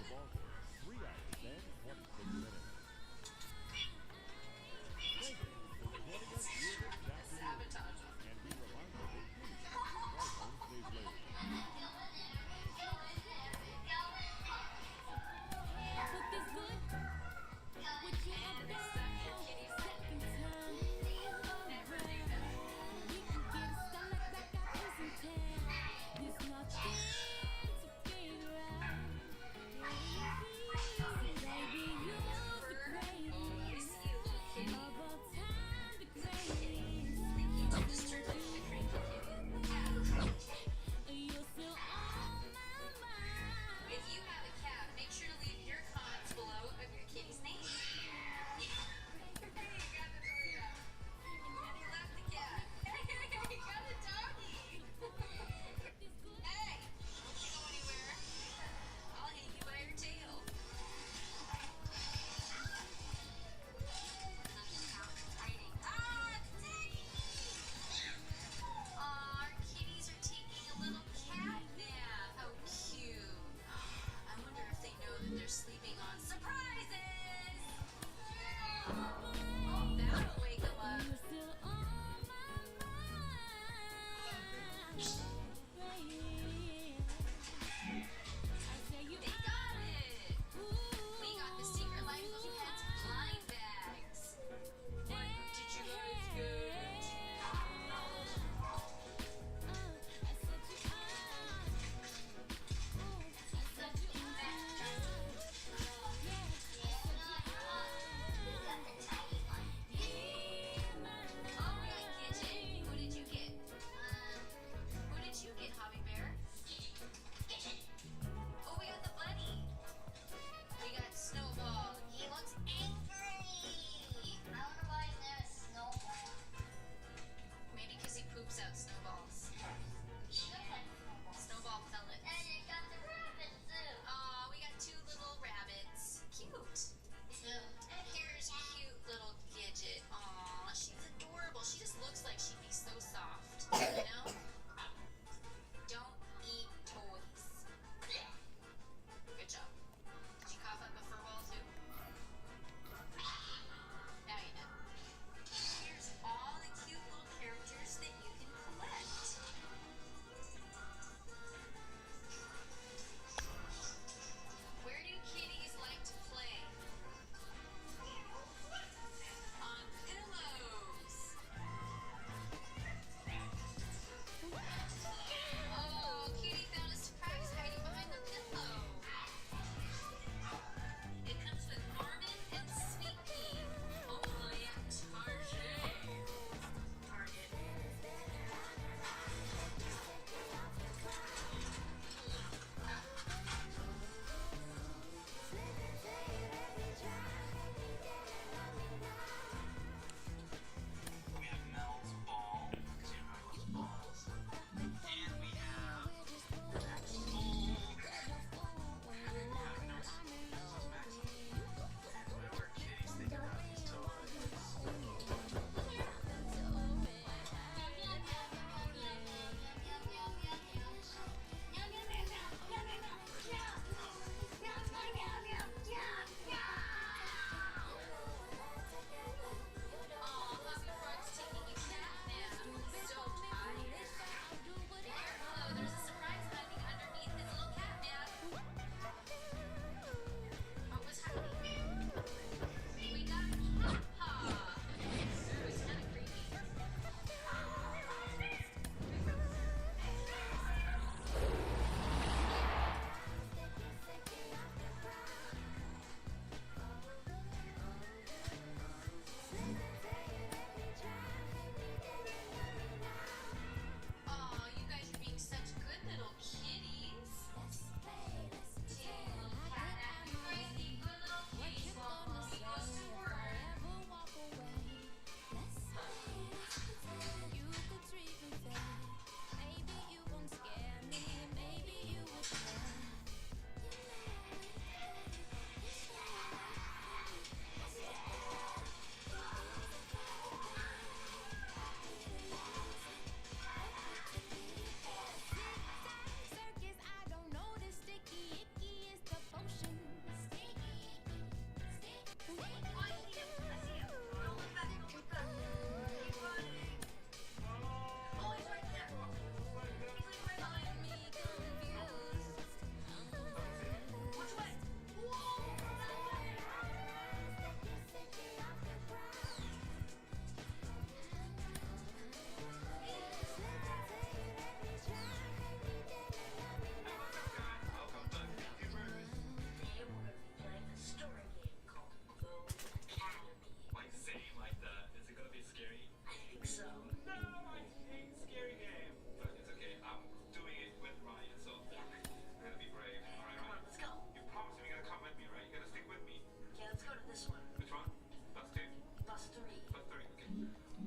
This one. Which one? Bus 2? Bus 3. Bus 3, okay.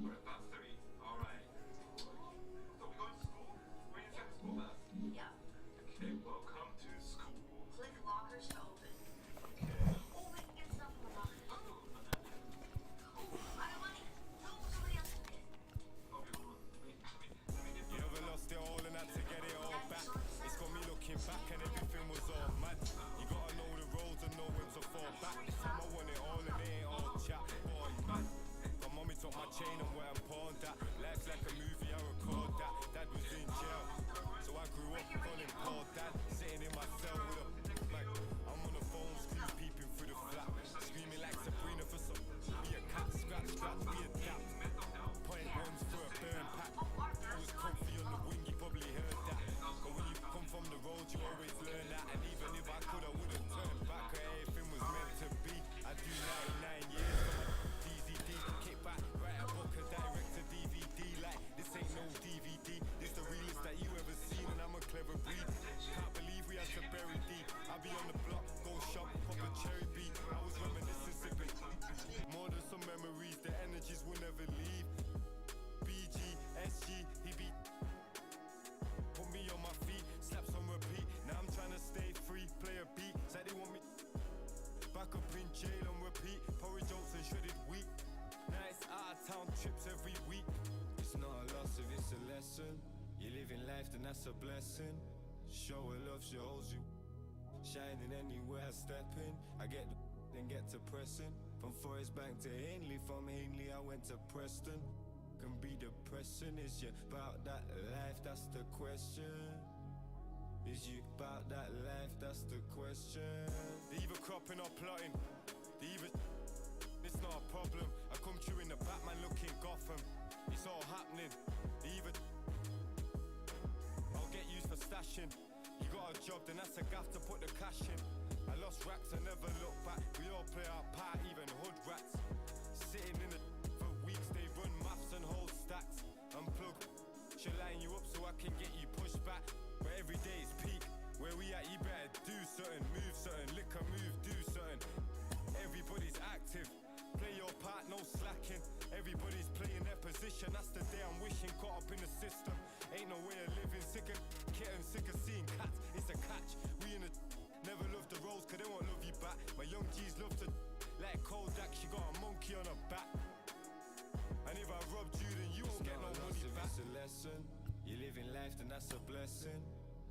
Alright, bus 3. Alright. So we're going to school? We're inside the school bus? Yeah. Okay, welcome to school. Click lockers to open. Okay. Oh, wait, get stuff in the locker. Oh, I don't want it. No, somebody else can get it. Okay, hold on. Let me get You ever lost it all and had to get it all back? It's got me looking back and everything was all mad. You gotta know the roads and know when to fall back. This time I want it all and it ain't all chat. Boy, man. My mommy took my chain and where I'm pawned that. Life's like a movie, I record that. Dad was in jail, so I grew up calling Paul Dad. Sitting in my cell with a Mac. I'm on the phone, screws peeping through the flap. Screaming like Sabrina for some. Be a cat, scratch, be a dap. Point ones for a burn pack. I was comfy on the wing, you probably heard that. But when you come from the road, you always learn that. And even if I could, I wouldn't turn back. Everything was meant to be. I do 99 years for my DZD. Kick back, write a book, a direct to DVD. Like, this ain't no DVD. This the realest that you ever seen, and I'm a clever breed. Can't believe we had to bury D. I be on the block, go shop, pop a cherry beat. I was reminiscing, sipping. More than some memories, the energies will never leave. BG, SG, he beat. Put me on my feet, slaps on repeat. Now I'm trying to stay free, play a beat. Said they want me back up in jail on repeat. Porridge oats and shredded wheat. Nice out of town trips every week. It's not a loss if it's a lesson. You're living life, then that's a blessing. Show her love, she holds you. Shining anywhere I step in. I get the then get to pressing. From Forest Bank to Ainley, from Ainley I went to Preston. Can be depressing, is you about that life, that's the question. Is you about that life, that's the question. They either cropping or plotting. They either it's not a problem. I come through in the Batman looking Gotham. It's all happening. They either I'll get used for stashing. You got a job, then that's a gaff to put the cash in. I lost racks, I never look back. We all play our part, even hood rats. Sitting in the for weeks, they run maths and hold stacks. Unplug, she'll line you up so I can get you pushed back. But every day is peak. Where we at, you better do something, move something, lick a move, do something. Everybody's active. Play your part, no slacking. Everybody's playing their position. That's the day I'm wishing. Caught up in the system. Ain't no way of living. Sick of kitten, sick of seeing cats. It's a catch. We in the never love the roles, cause they won't love you back. My young G's love to like Kodak. She got a monkey on her back. And if I robbed you, then you won't get no money back. It's a lesson. You living life, then that's a blessing.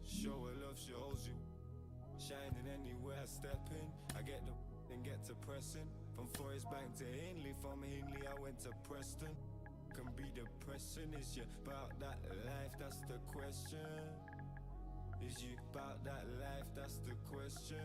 Show her love, she holds you. Shining anywhere I step in. I get the then get to pressing. From Forest Bank to Ainley, from Ainley I went to Preston. Can be depressing, is you about that life, that's the question. Is you about that life, that's the question.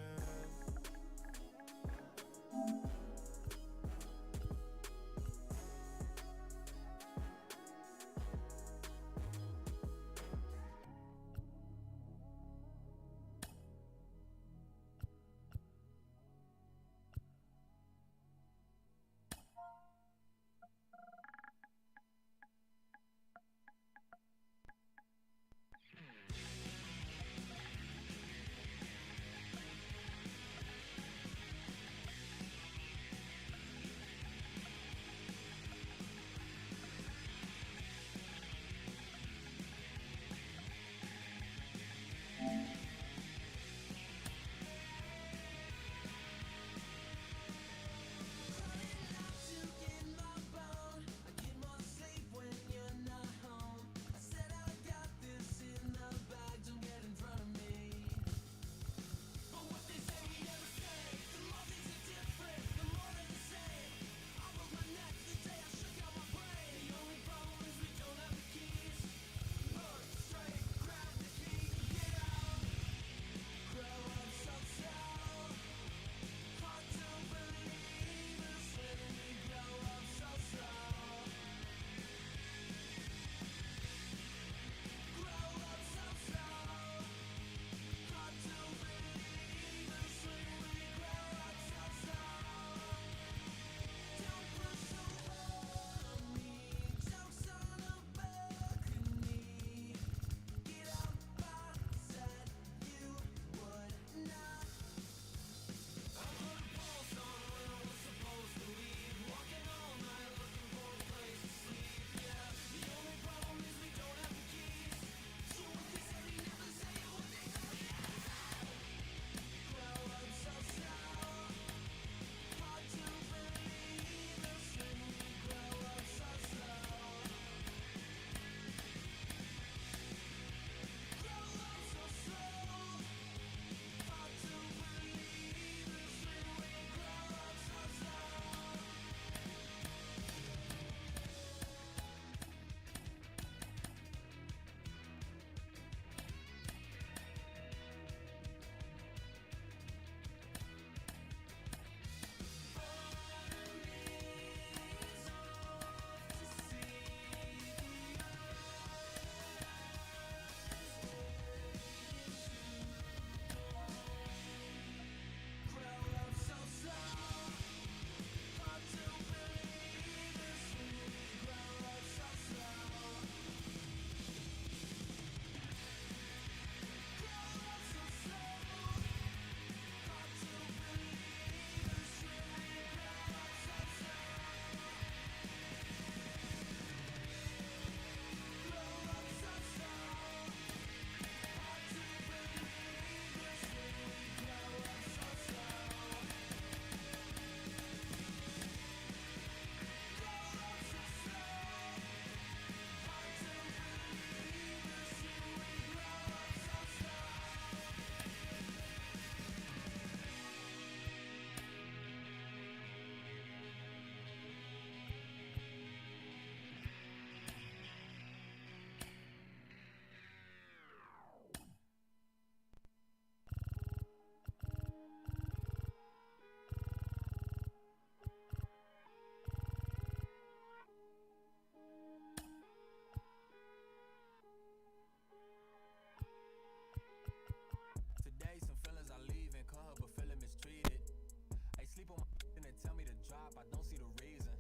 sleep on my and they tell me to drop, I don't see the reason.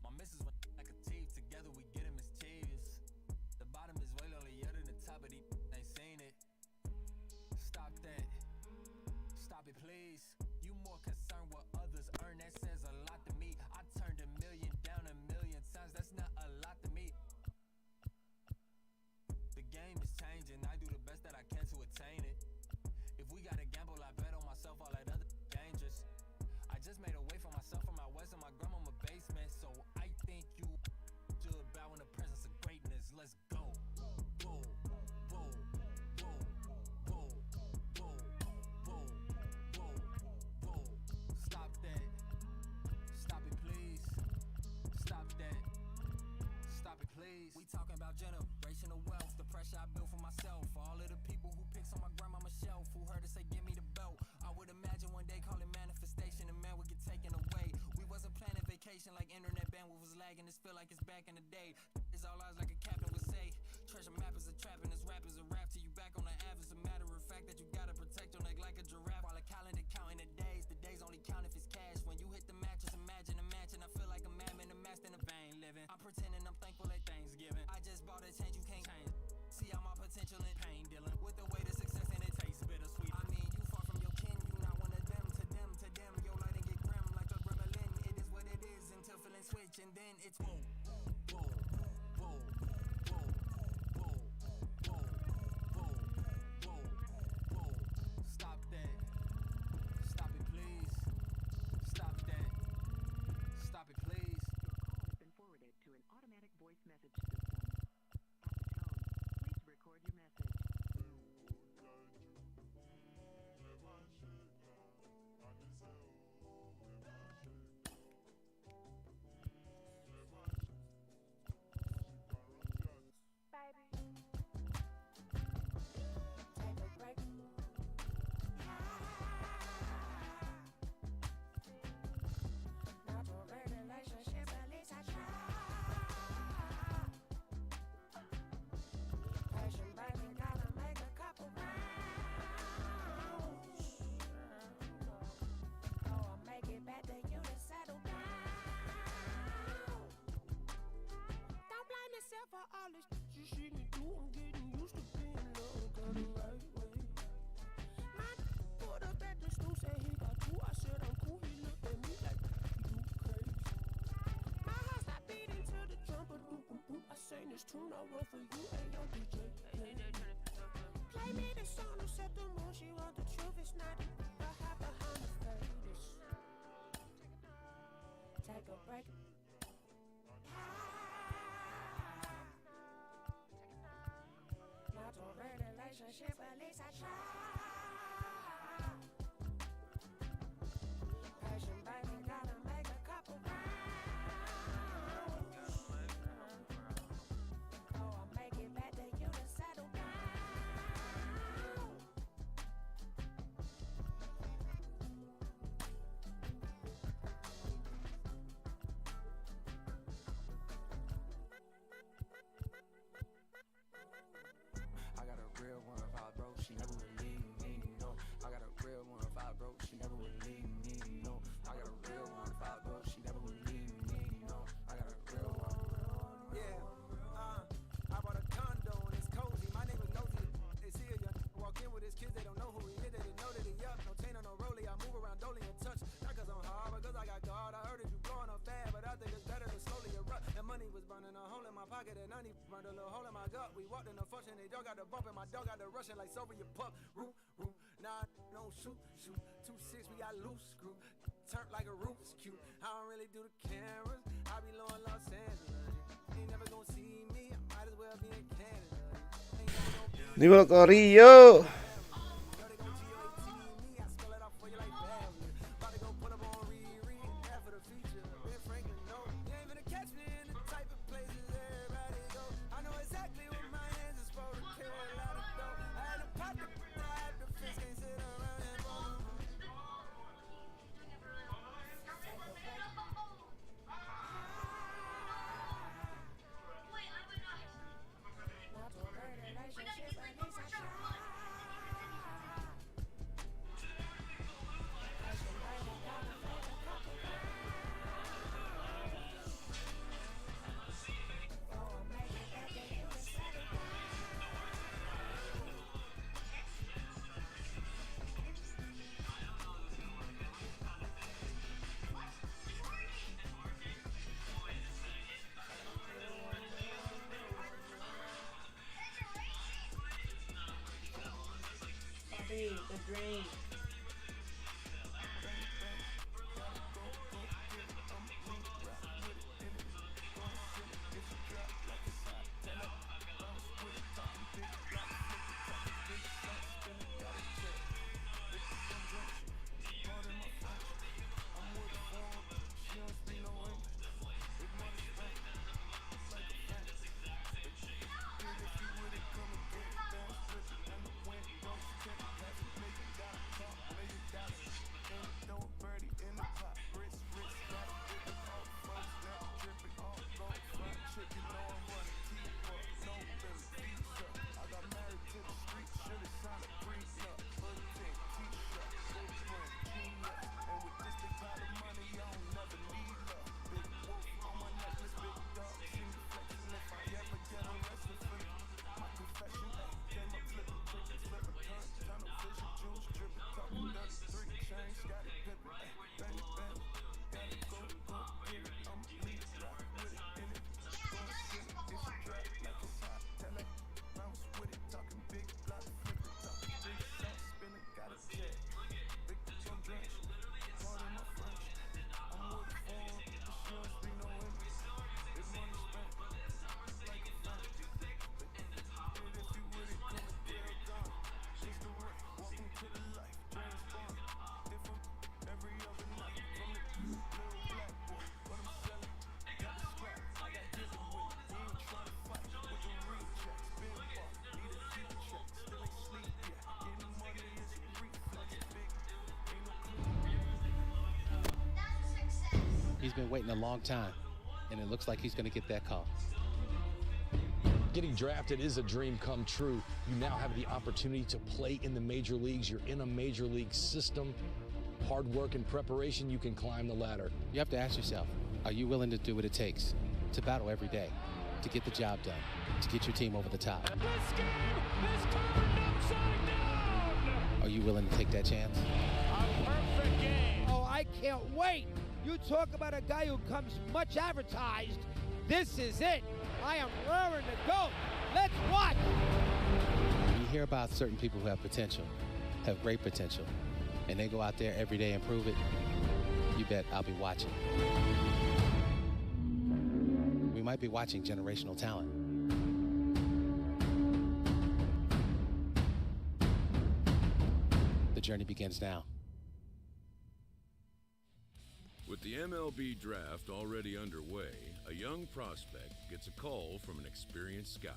My missus went like a teeth, together we get mischievous. The bottom is way lonelier than the top of these ain't seen it. Stop that. Stop it, please. You more concerned what others earn, that says a lot to me. I turned $1 million down 1,000,000 times, that's not a lot to me. The game is changing, I do the best that I can to attain it. If we gotta gamble, I bet on myself, all that other dangerous. I just made a way for myself from my west in my grandmama basement, so I think you should bow in the presence of greatness. Let's go. Whoa, whoa, whoa, whoa, whoa, whoa, whoa. Stop that. Stop it, please. Stop that. Stop it, please. We talking about generational wealth, the pressure I built for myself. For all of the people who picks on my grandmama's shelf, who heard her say, give me the belt. I would imagine one day call it manifestation and man would get taken away. We wasn't planning vacation like internet bandwidth was lagging. This feel like it's back in the day. It's all ours like a captain would say. Treasure map is a trap and this rap is a rap till you back on the app. It's a matter of fact that you gotta protect your neck like a giraffe. While a calendar counting the days only count if it's cash. When you hit the mattress, imagine a mansion. I feel like a madman, a master in a vein living. I'm pretending I'm thankful at Thanksgiving. I just bought a change you can't change. See all my potential in pain dealing with the way to success and it tastes bittersweet. I mean, you far from your kin, you not one of them. To them, your light and get grim like a gremlin. It is what it is until feeling switch and then it's whoa, whoa, whoa, whoa, whoa, whoa, whoa, whoa, whoa. Stop that. Stop it, please. Stop that. Stop it, please. Has been forwarded to an automatic voice message system. At the tone, please record your message. For all this you see me do, I'm getting used to being loved the right way. My put up at the stool, said he got two. I said I'm cool, he looked at me like you crazy. My heart stopped beating to the drum, but I sang this tune, I run for you, hey yo DJ. Play me the song to set the mood, she want the truth, it's not a hide behind the face. Take a break. Relationship, at least I try. Passion, baby, gotta make a couple rounds. Oh, I'll make it back to you to settle down. I got a real one, if I broke, she never would leave me, no. I got a real one, if I broke, she never would leave me, no. I got a real one, if I broke, she never would leave me, no. I got a real one. Yeah, I bought a condo and it's cozy. My neighbors nosy. They see a young walk in with his kids, they don't know who he is, they didn't know that he up. No chain on no rollie, I move around dolly and touch. Not cause I'm hard, but cause I got guard. I heard that you blowing up fast, but I think it's better to slowly erupt. That money was burning a hole in my pocket and 90 burned a little hole in my gut. We walked in the function, they dog got the bump and my dog got the rushing like Soviet pup. Root, nah, no shoot. 2-6, we got loose screw. Turn like a Rubik's cube. I don't really do the cameras. I be low in Los Angeles. Ain't never gonna see me. I might as well be in Canada. Ain't never gonna be Dímelo, Corillo. dream. He's been waiting a long time, and it looks like he's going to get that call. Getting drafted is a dream come true. You now have the opportunity to play in the major leagues. You're in a major league system. Hard work and preparation, you can climb the ladder. You have to ask yourself, are you willing to do what it takes to battle every day, to get the job done, to get your team over the top? This game is turned upside down! Are you willing to take that chance? A perfect game. Oh, I can't wait. You talk about a guy who comes much advertised. This is it. I am raring to go. Let's watch. You hear about certain people who have potential, have great potential, and they go out there every day and prove it. You bet I'll be watching. We might be watching generational talent. The journey begins now. With the MLB draft already underway, a young prospect gets a call from an experienced scout.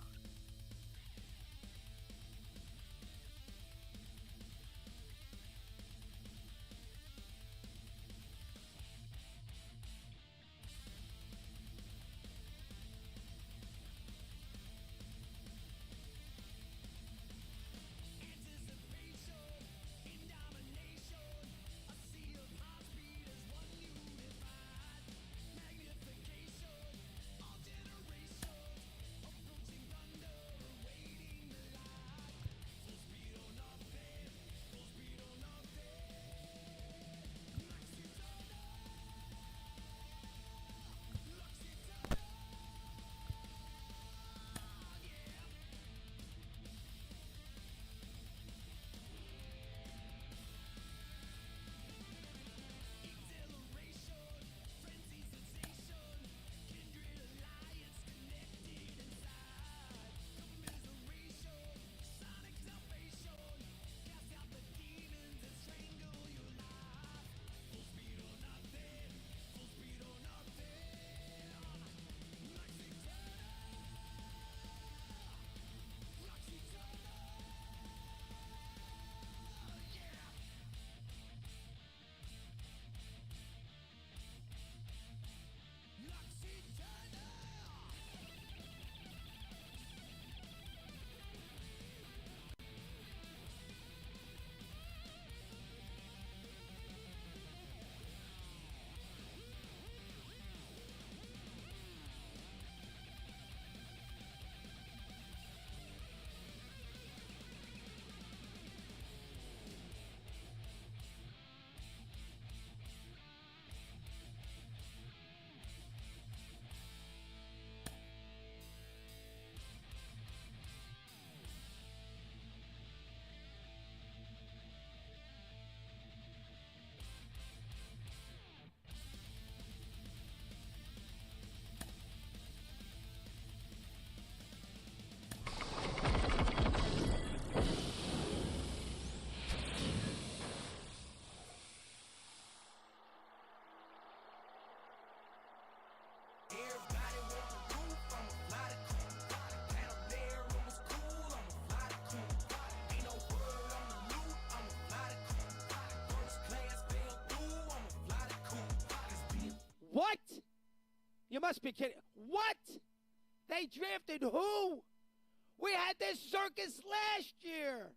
You must be kidding. What? They drafted who? We had this circus last year.